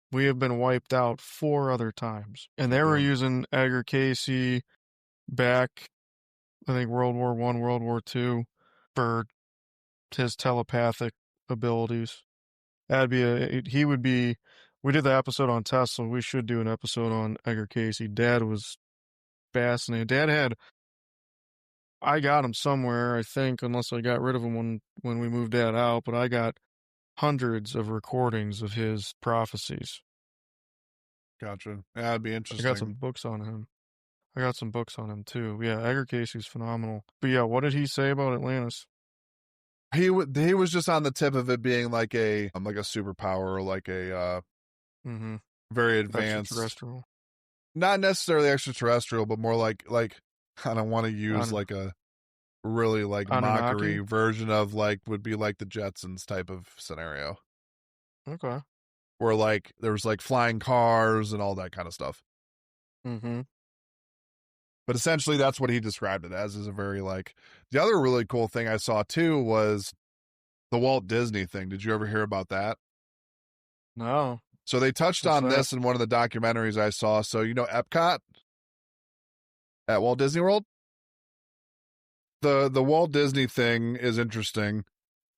We have been wiped out 4 other times. And they were using Edgar Cayce back, I think, World War I, World War II, for his telepathic abilities. We did the episode on Tesla. We should do an episode on Edgar Cayce. Dad was fascinated. I got him somewhere, I think, unless I got rid of him when we moved Dad out, but I got hundreds of recordings of his prophecies. Gotcha. Yeah, that'd be I interesting. got some books on him. Too. Yeah, Edgar Casey's phenomenal. But yeah, what did he say about Atlantis? He was just on the tip of it being like a superpower, or like a very advanced, extraterrestrial. Not necessarily extraterrestrial, but more like I don't want to use like a really like Anunnaki? mockery version of like would be like the Jetsons type of scenario. Okay. Where like there was like flying cars and all that kind of stuff. Mm-hmm. But essentially that's what he described it as, is a very like, the other really cool thing I saw too was the Walt Disney thing. Did you ever hear about that? No. So they touched What's on that? this in one of the documentaries I saw. So you know Epcot at Walt Disney World? The Walt Disney thing is interesting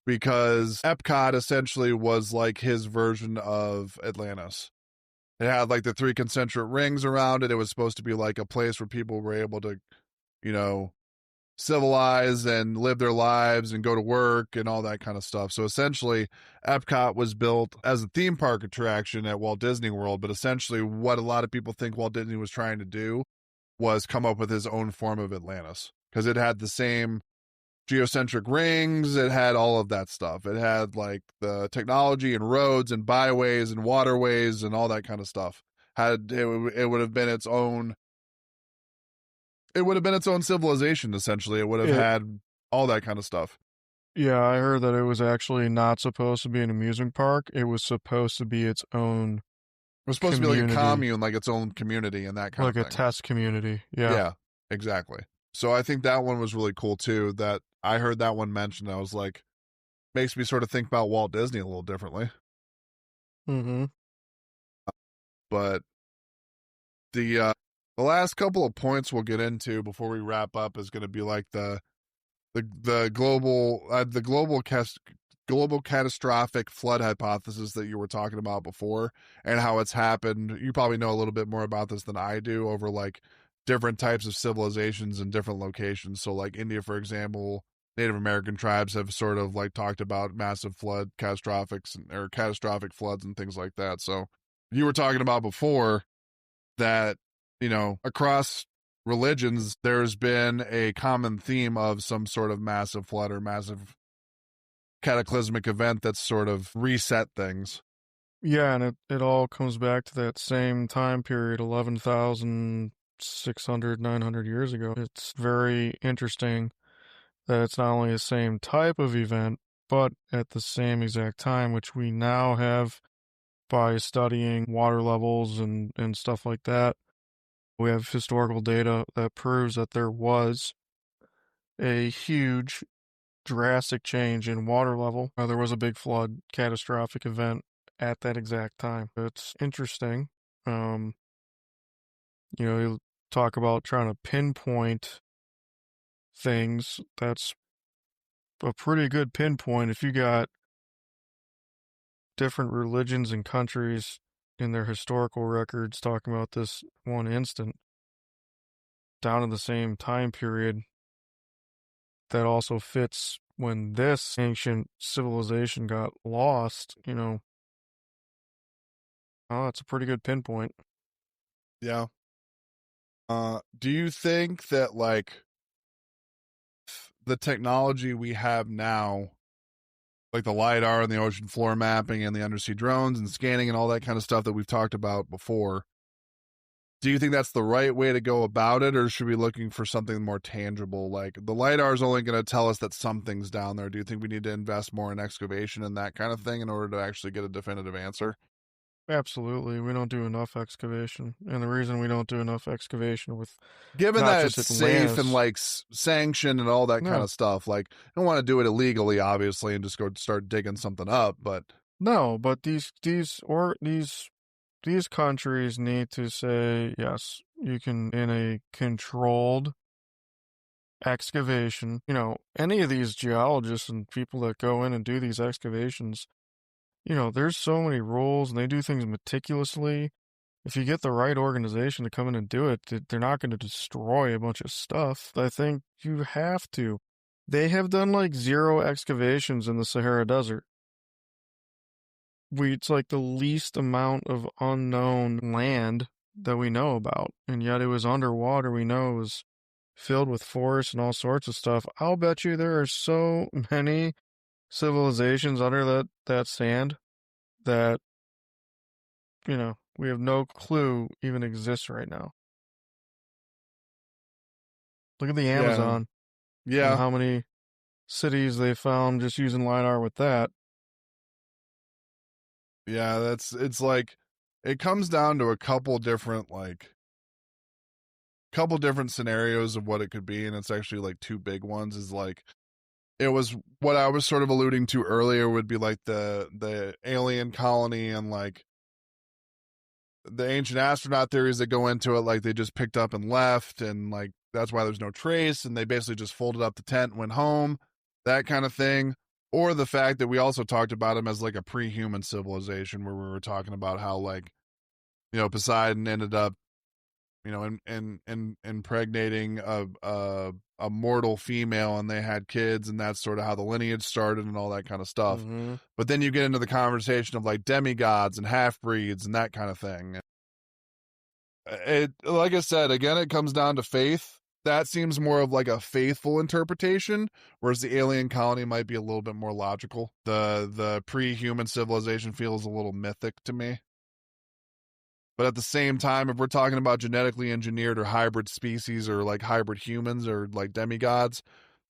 because Epcot essentially was like his version of Atlantis. It had like the 3 concentric rings around it. It was supposed to be like a place where people were able to, you know, civilize and live their lives and go to work and all that kind of stuff. So essentially, Epcot was built as a theme park attraction at Walt Disney World, but essentially what a lot of people think Walt Disney was trying to do was come up with his own form of Atlantis, because it had the same geocentric rings, it had all of that stuff. It had like the technology and roads and byways and waterways and all that kind of stuff. It would have been its own civilization, essentially. It would have had all that kind of stuff. Yeah, I heard that it was actually not supposed to be an amusement park. It was supposed to be its own. It was supposed to be like a commune, like its own community and that kind of thing. Like a test community. Yeah. Yeah, exactly. So I think that one was really cool too. That I heard that one mentioned. I was like, makes me sort of think about Walt Disney a little differently. Mm-hmm. But the last couple of points we'll get into before we wrap up is going to be like the global catastrophic flood hypothesis that you were talking about before, and how it's happened. You probably know a little bit more about this than I do, over like different types of civilizations in different locations. So like India, for example, Native American tribes have sort of like talked about massive catastrophic floods and things like that. So you were talking about before that, you know, across religions, there's been a common theme of some sort of massive flood or massive cataclysmic event that's sort of reset things. Yeah, and it all comes back to that same time period, 11,600, 900 years ago. It's very interesting that it's not only the same type of event, but at the same exact time, which we now have by studying water levels and stuff like that. We have historical data that proves that there was a huge, drastic change in water level. There was a big flood, catastrophic event at that exact time. It's interesting. You talk about trying to pinpoint things. That's a pretty good pinpoint if you got different religions and countries in their historical records talking about this one instant down in the same time period that also fits when this ancient civilization got lost, oh, that's a pretty good pinpoint. Yeah. Do you think that like the technology we have now, like the LiDAR and the ocean floor mapping and the undersea drones and scanning and all that kind of stuff that we've talked about before, do you think that's the right way to go about it, or should we be looking for something more tangible? Like the LiDAR is only going to tell us that something's down there. Do you think we need to invest more in excavation and that kind of thing in order to actually get a definitive answer? Absolutely. We don't do enough excavation. And the reason we don't do enough excavation with given not that just it's Atlantis, safe and like sanctioned and all that kind of stuff, like I don't want to do it illegally, obviously, and just go start digging something up, but no, but these countries need to say, yes, you can, in a controlled excavation, any of these geologists and people that go in and do these excavations, there's so many rules and they do things meticulously. If you get the right organization to come in and do it, they're not going to destroy a bunch of stuff. I think you have to. They have done like 0 excavations in the Sahara Desert. it's like the least amount of unknown land that we know about, and yet it was underwater. We know it was filled with forests and all sorts of stuff. I'll bet you there are so many civilizations under that sand that, we have no clue even exists right now. Look at the Yeah. Amazon and Yeah. how many cities they found just using LiDAR with that. Yeah, it's like it comes down to a couple different scenarios of what it could be, and it's actually like two big ones is like it was what I was sort of alluding to earlier would be like the alien colony and like the ancient astronaut theories that go into it, like they just picked up and left, and like that's why there's no trace, and they basically just folded up the tent and went home, that kind of thing. Or the fact that we also talked about him as like a pre-human civilization, where we were talking about how like Poseidon ended up impregnating a mortal female, and they had kids, and that's sort of how the lineage started and all that kind of stuff. Mm-hmm. But then you get into the conversation of like demigods and half breeds and that kind of thing. It, like I said, again, it comes down to faith. That seems more of like a faithful interpretation, whereas the alien colony might be a little bit more logical. The pre-human civilization feels a little mythic to me. But at the same time, if we're talking about genetically engineered or hybrid species or like hybrid humans or like demigods,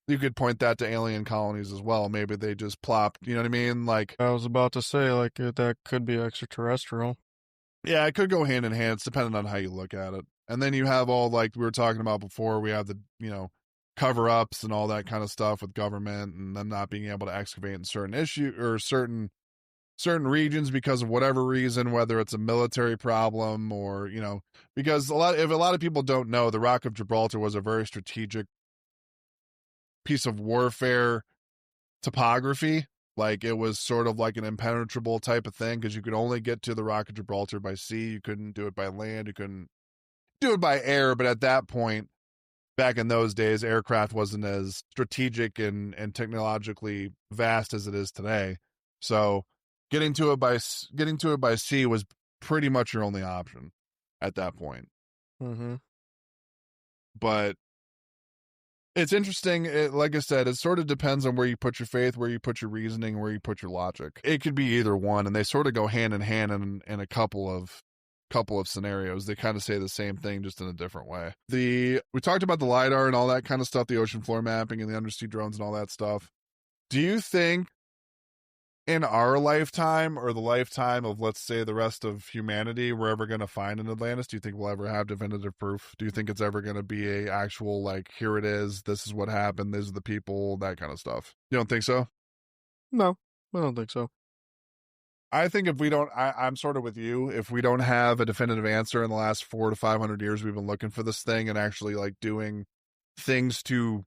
you could point that to alien colonies as well. Maybe they just plopped, you know what I mean? Like, I was about to say, like, that could be extraterrestrial. yeah, it could go hand in hand. It's depending on how you look at it. And then you have all, like we were talking about before, we have the, cover ups and all that kind of stuff with government and them not being able to excavate in certain issue or certain regions because of whatever reason, whether it's a military problem or, because if a lot of people don't know, the Rock of Gibraltar was a very strategic piece of warfare topography. Like it was sort of like an impenetrable type of thing because you could only get to the Rock of Gibraltar by sea. You couldn't do it by land. You couldn't do it by air. But at that point, back in those days, aircraft wasn't as strategic and technologically vast as it is today. So getting to it by sea was pretty much your only option at that point. Mm-hmm. But it's interesting. Like I said, it sort of depends on where you put your faith, where you put your reasoning, where you put your logic. It could be either one, and they sort of go hand in hand in a couple of scenarios. They kind of say the same thing, just in a different way. We talked about the LiDAR and all that kind of stuff, the ocean floor mapping and the undersea drones and all that stuff. Do you think in our lifetime or the lifetime of, let's say, the rest of humanity, we're ever going to find an Atlantis? Do you think we'll ever have definitive proof? Do you think it's ever going to be a actual, like, here it is, this is what happened, these are the people, that kind of stuff? You don't think so? No, I don't think so. I think if we don't, I'm sort of with you. If we don't have a definitive answer in the last 400 to 500 years, we've been looking for this thing and actually like doing things to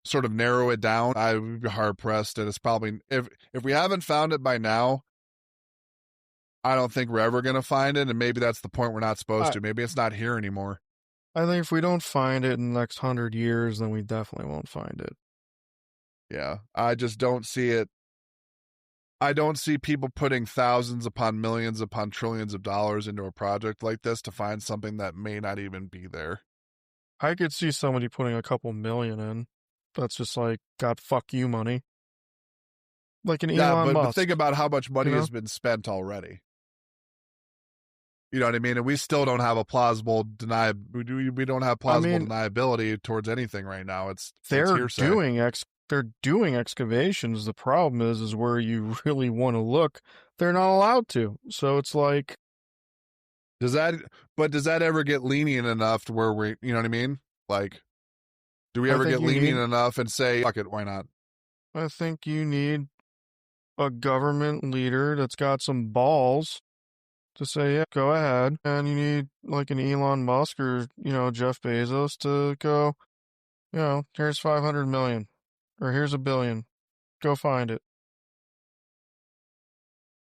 sort of narrow it down, I would be hard pressed. And it's probably if we haven't found it by now, I don't think we're ever gonna find it. And maybe that's the point we're not supposed to. Maybe it's not here anymore. I think if we don't find it in the next 100 years, then we definitely won't find it. Yeah, I just don't see it. I don't see people putting thousands upon millions upon trillions of dollars into a project like this to find something that may not even be there. I could see somebody putting a couple million in. That's just like, God, fuck you money. Like an Elon but Musk. think about how much money has been spent already. You know what I mean? And we still don't have a plausible we don't have plausible deniability towards anything right now. They're doing excavations. The problem is where you really want to look, they're not allowed to. So it's like, does that ever get lenient enough to where we, you know what I mean? Like, do we ever get lenient enough and say, fuck it, why not? I think you need a government leader that's got some balls to say, yeah, go ahead. And you need like an Elon Musk or, Jeff Bezos to go, here's 500 million or here's $1 billion. Go find it.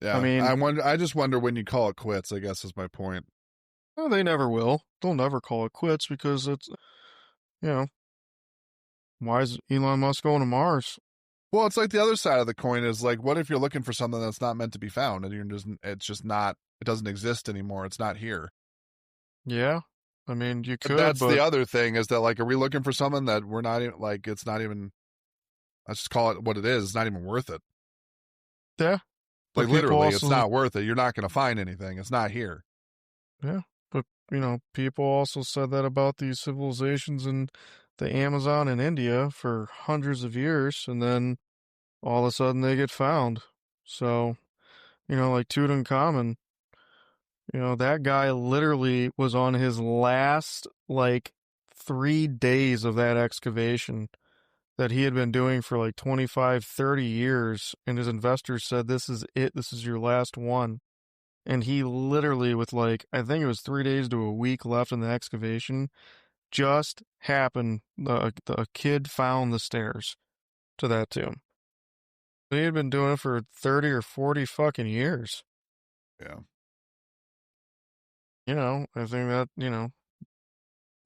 Yeah. I just wonder when you call it quits, I guess is my point. No, they never will. They'll never call it quits because it's, why is Elon Musk going to Mars? Well, it's like the other side of the coin is like, what if you're looking for something that's not meant to be found and it's just not, it doesn't exist anymore. It's not here. Yeah. I mean, you But could, that's the but other thing is that like, are we looking for something that we're not even like, it's not even, let's just call it what it is. It's not even worth it. yeah. But Like people literally, it's also, not worth it. You're not going to find anything. It's not here. yeah. But, people also said that about these civilizations in the Amazon and India for hundreds of years, and then all of a sudden they get found. So, like Tutankhamun, that guy literally was on his last, like, 3 days of that excavation that he had been doing for like 25, 30 years. And his investors said, this is it. This is your last one. And he literally, with like, I think it was 3 days to a week left in the excavation, just happened. The kid found the stairs to that tomb. He had been doing it for 30 or 40 fucking years. Yeah. I think that, you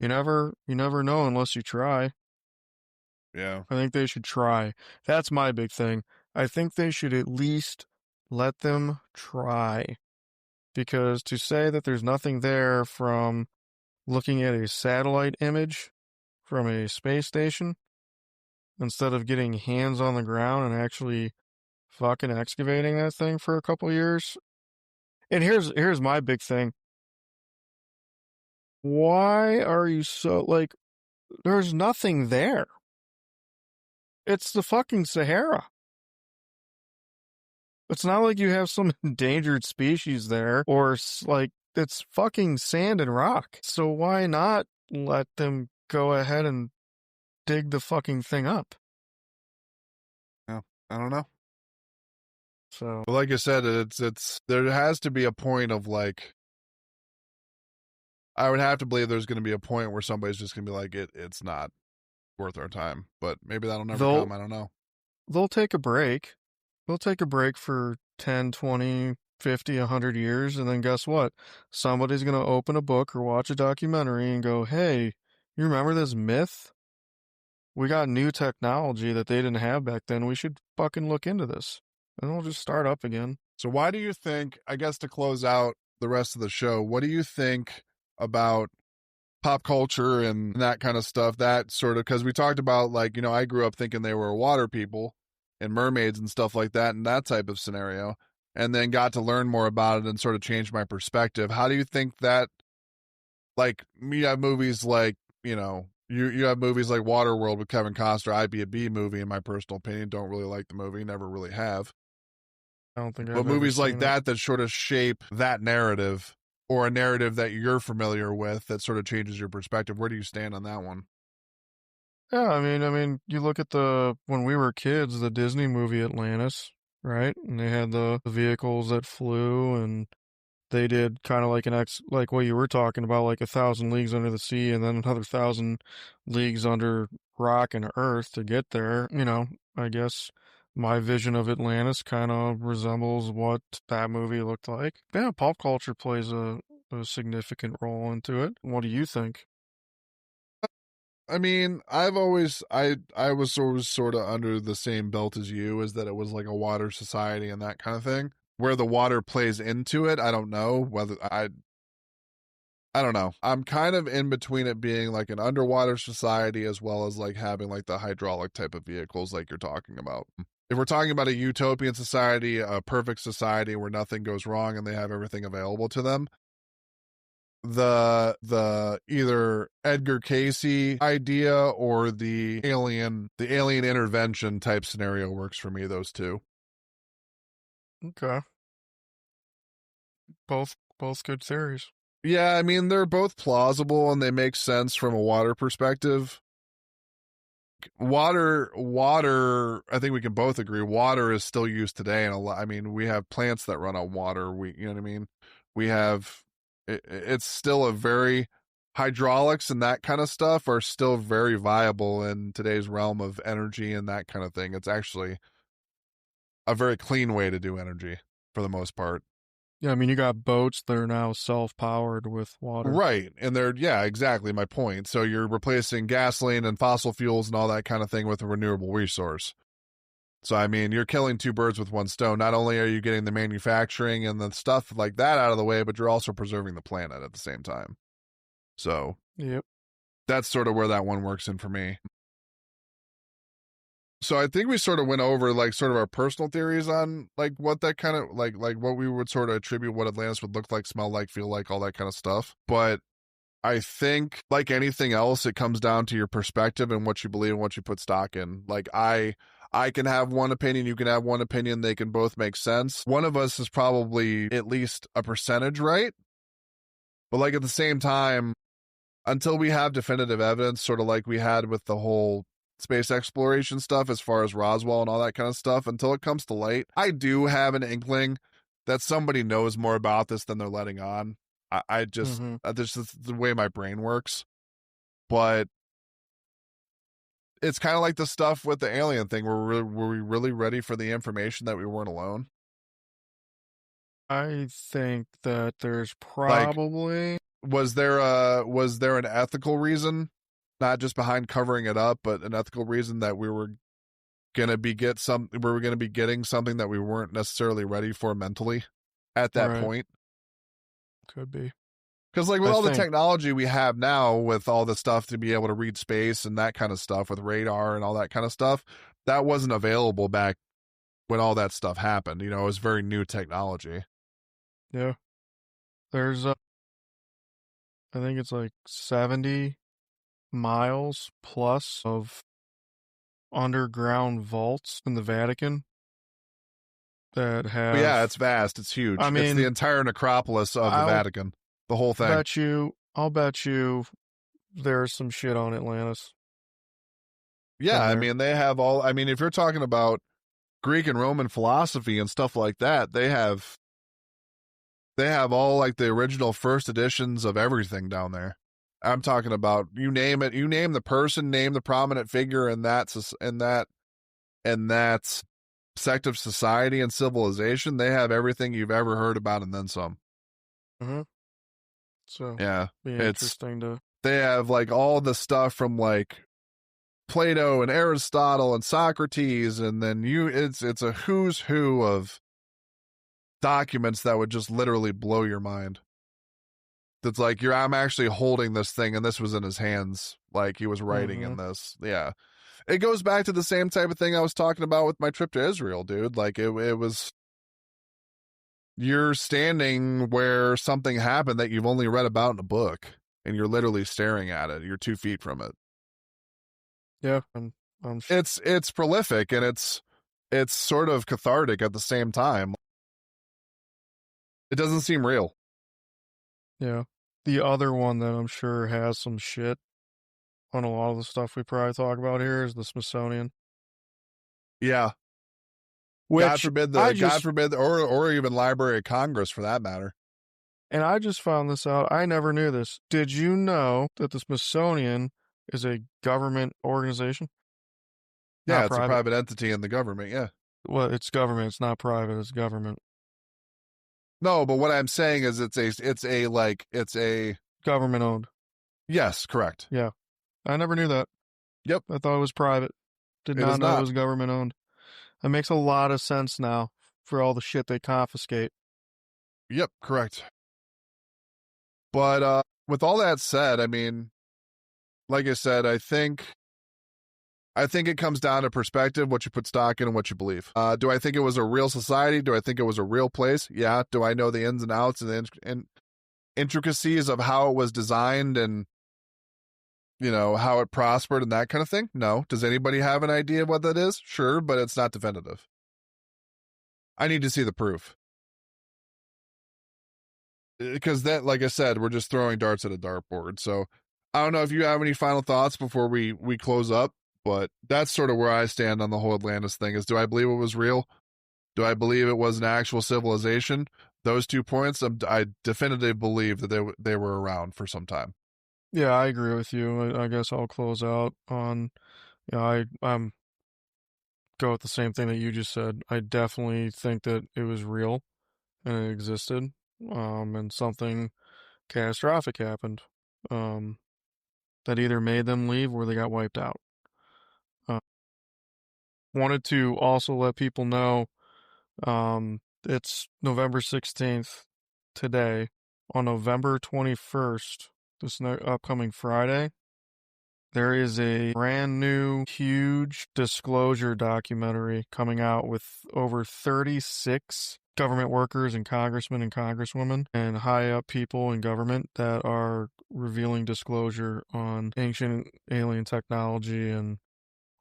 never know unless you try. Yeah. I think they should try. That's my big thing. I think they should at least let them try. Because to say that there's nothing there from looking at a satellite image from a space station instead of getting hands on the ground and actually fucking excavating that thing for a couple years. And here's my big thing. Why are you so like there's nothing there? It's the fucking Sahara. It's not like you have some endangered species there or like it's fucking sand and rock. So why not let them go ahead and dig the fucking thing up? Yeah. I don't know. So, But like I said, it's there has to be a point of like, I would have to believe there's going to be a point where somebody's just going to be like, it's not worth our time. But maybe that'll never they'll come. I don't know. they'll take a break. They'll take a break for 10, 20, 50, 100 years, and then guess what? Somebody's going to open a book or watch a documentary and go, "Hey, you remember this myth? We got new technology that they didn't have back then. We should fucking look into this." And it'll just start up again. So why do you think, I guess to close out the rest of the show, what do you think about pop culture and that kind of stuff? That sort of, because we talked about like, I grew up thinking they were water people and mermaids and stuff like that and that type of scenario, and then got to learn more about it and sort of changed my perspective. How do you think that, like, you have movies like, you have movies like Waterworld with Kevin Costner. I'd be a B movie in my personal opinion. Don't really like the movie, never really have. I don't think I've But ever movies like seen it. that sort of shape that narrative, or a narrative that you're familiar with that sort of changes your perspective. Where do you stand on that one? Yeah, I mean, you look at when we were kids, the Disney movie Atlantis, right? And they had the vehicles that flew, and they did kind of like like what you were talking about, like 1,000 leagues under the sea, and then another 1,000 leagues under rock and earth to get there. I guess my vision of Atlantis kind of resembles what that movie looked like. Yeah, pop culture plays a significant role into it. What do you think? I mean, I was always sort of under the same belt as you, is that it was like a water society and that kind of thing. Where the water plays into it, I don't know whether I don't know. I'm kind of in between it being like an underwater society as well as like having like the hydraulic type of vehicles like you're talking about. If we're talking about a utopian society, a perfect society where nothing goes wrong and they have everything available to them, the either Edgar Casey idea or the alien intervention type scenario works for me, those two. Okay, both good theories. Yeah, I mean they're both plausible and they make sense from a water perspective. Water, I think we can both agree water is still used today, and a lot, I mean we have plants that run on water. You know what I mean? We have it's still a very, hydraulics and that kind of stuff are still very viable in today's realm of energy and that kind of thing. It's actually a very clean way to do energy for the most part. Yeah, I mean, you got boats that are now self-powered with water. Right. And they're, yeah, exactly my point. So you're replacing gasoline and fossil fuels and all that kind of thing with a renewable resource. So, I mean, you're killing two birds with one stone. Not only are you getting the manufacturing and the stuff like that out of the way, but you're also preserving the planet at the same time. So, Yep. that's sort of where that one works in for me. So I think we sort of went over like sort of our personal theories on like what that kind of like what we would sort of attribute what Atlantis would look like, smell like, feel like, all that kind of stuff. But I think like anything else, it comes down to your perspective and what you believe and what you put stock in. Like I can have one opinion, you can have one opinion, they can both make sense. One of us is probably at least a percentage right. But like at the same time, until we have definitive evidence, sort of like we had with the whole space exploration stuff as far as Roswell and all that kind of stuff, until it comes to light, I do have an inkling that somebody knows more about this than they're letting on. I just, this is the way my brain works. But it's kind of like the stuff with the alien thing. Were we really ready for the information that we weren't alone? I think that there's Like, probably was there an ethical reason, not just behind covering it up, but an ethical reason that we were gonna be getting something that we weren't necessarily ready for mentally at that right. point? Could be. Because like with I all the think technology we have now, with all the stuff to be able to read space and that kind of stuff, with radar and all that kind of stuff, that wasn't available back when all that stuff happened. You know, it was very new technology. yeah. There's I think it's like 70 miles plus of underground vaults in the Vatican that But yeah, have, it's vast. It's I huge. It's the mean, entire necropolis of the I'll Vatican. The whole thing. I'll bet you there's some shit on Atlantis Yeah, in I there. mean, they have all. I mean, if you're talking about Greek and Roman philosophy and stuff like that, they have all like the original first editions of everything down there. I'm talking about you name it, you name the person, name the prominent figure in that sect of society and civilization. They have everything you've ever heard about and then some. Mm-hmm. So, Yeah, be it's interesting to. they have like all the stuff from like Plato and Aristotle and Socrates, and then it's a who's who of documents that would just literally blow your mind. That's like I'm actually holding this thing and this was in his hands, like he was writing Mm-hmm. in this. Yeah. It goes back to the same type of thing I was talking about with my trip to Israel, dude. Like it was you're standing where something happened that you've only read about in a book and you're literally staring at it. You're 2 feet from it. Yeah, I'm sure. It's prolific and it's sort of cathartic at the same time. It doesn't seem real. Yeah. The other one that I'm sure has some shit on a lot of the stuff we probably talk about here is the Smithsonian. Yeah. Which I God just forbid, or even Library of Congress for that matter. and I just found this out. I never knew this. Did you know that the Smithsonian is a government organization? Yeah, Not it's a private. private entity in the government. Yeah. Well, it's government. It's not private. It's government. No, but what I'm saying is it's a Government owned. yes, correct. Yeah. I never knew that. Yep, I thought it was private. Did it is not know it not. was government owned. That makes a lot of sense now for all the shit they confiscate. Yep, correct. But with all that said, I mean, like I said, I think it comes down to perspective, what you put stock in and what you believe. Do I think it was a real society? Do I think it was a real place? Yeah. Do I know the ins and outs and the intricacies of how it was designed and how it prospered and that kind of thing? No. Does anybody have an idea of what that is? Sure, but it's not definitive. I need to see the proof. Because that, like I said, we're just throwing darts at a dartboard. So I don't know if you have any final thoughts before we close up, but that's sort of where I stand on the whole Atlantis thing. Is do I believe it was real? Do I believe it was an actual civilization? Those 2 points, I definitively believe that they were around for some time. Yeah, I agree with you. I guess I'll close out on. Yeah, I'm go with the same thing that you just said. I definitely think that it was real and it existed. And something catastrophic happened. Um, that either made them leave or they got wiped out. wanted to also let people know, it's November 16th today. On November 21st, this upcoming Friday, there is a brand new, huge disclosure documentary coming out with over 36 government workers and congressmen and congresswomen and high up people in government that are revealing disclosure on ancient alien technology and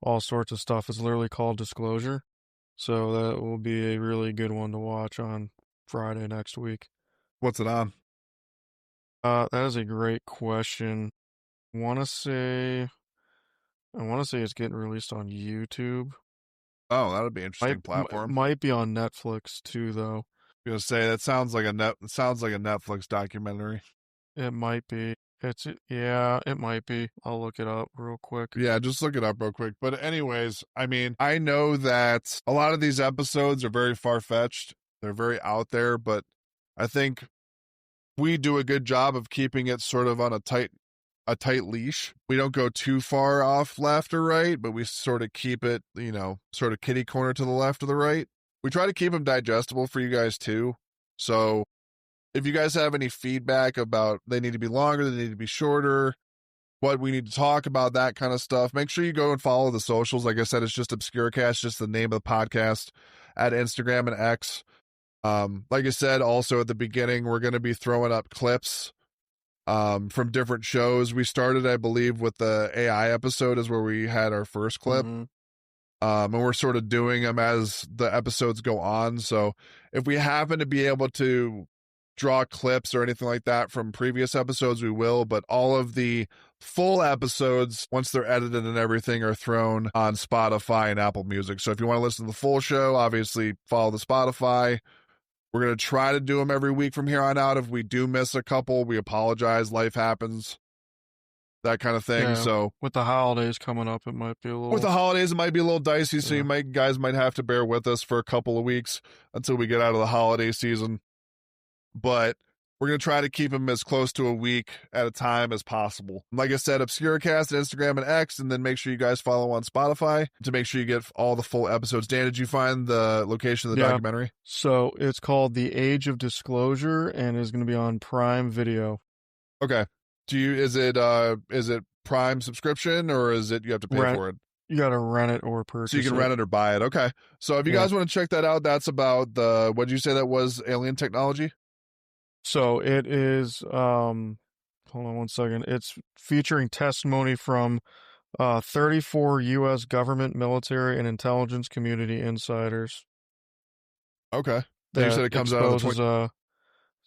all sorts of stuff. It's literally called Disclosure. So that will be a really good one to watch on Friday next week. What's it on? That is a great question. I want to say it's getting released on YouTube. Oh, that would be an interesting platform. Might be on Netflix too, though. I'm gonna say that sounds like a Netflix documentary. It might be. It might be. I'll look it up real quick. Yeah, just look it up real quick. But anyways, I mean, I know that a lot of these episodes are very far-fetched. They're very out there, but I think we do a good job of keeping it sort of on a tight leash. We don't go too far off left or right, but we sort of keep it, sort of kitty corner to the left or the right. We try to keep them digestible for you guys too. So if you guys have any feedback about they need to be longer, they need to be shorter, what we need to talk about, that kind of stuff, make sure you go and follow the socials. Like I said, it's just Obscuracast, just the name of the podcast, at Instagram and X. Like I said, also at the beginning, we're going to be throwing up clips from different shows. We started, I believe, with the AI episode is where we had our first clip. Mm-hmm. And we're sort of doing them as the episodes go on. So if we happen to be able to draw clips or anything like that from previous episodes, we will. But all of the full episodes, once they're edited and everything, are thrown on Spotify and Apple Music. So if you want to listen to the full show, obviously follow the Spotify. We're going to try to do them every week from here on out. If we do miss a couple, we apologize. Life happens. That kind of thing. Yeah, so with the holidays coming up, it might be a little... With the holidays, it might be a little dicey, so you guys might have to bear with us for a couple of weeks until we get out of the holiday season. But we're going to try to keep them as close to a week at a time as possible. Like I said, Obscuracast, Instagram, and X, and then make sure you guys follow on Spotify to make sure you get all the full episodes. Dan, did you find the location of the documentary? So it's called The Age of Disclosure and is going to be on Prime Video. Okay. Is it Prime subscription, or is it you have to pay for it? You got to rent it or purchase it. So you can rent it or buy it. Okay. So if you guys want to check that out, that's about what did you say that was, alien technology? So it is, hold on one second. It's featuring testimony from 34 U.S. government, military, and intelligence community insiders. Okay. You said it comes out on the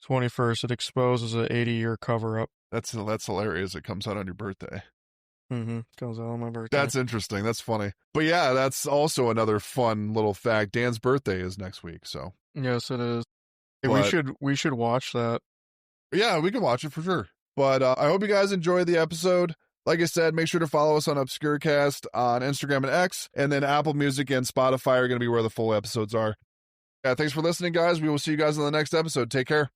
21st. It exposes an 80-year cover-up. That's hilarious. It comes out on your birthday. Mm-hmm. Comes out on my birthday. That's interesting. That's funny. But yeah, that's also another fun little fact. Dan's birthday is next week, so. Yes, it is. We should watch that. Yeah, we can watch it for sure. But I hope you guys enjoyed the episode. Like I said, make sure to follow us on Obscuracast on Instagram and X, and then Apple Music and Spotify are going to be where the full episodes are. Yeah, thanks for listening, guys. We will see you guys in the next episode. Take care.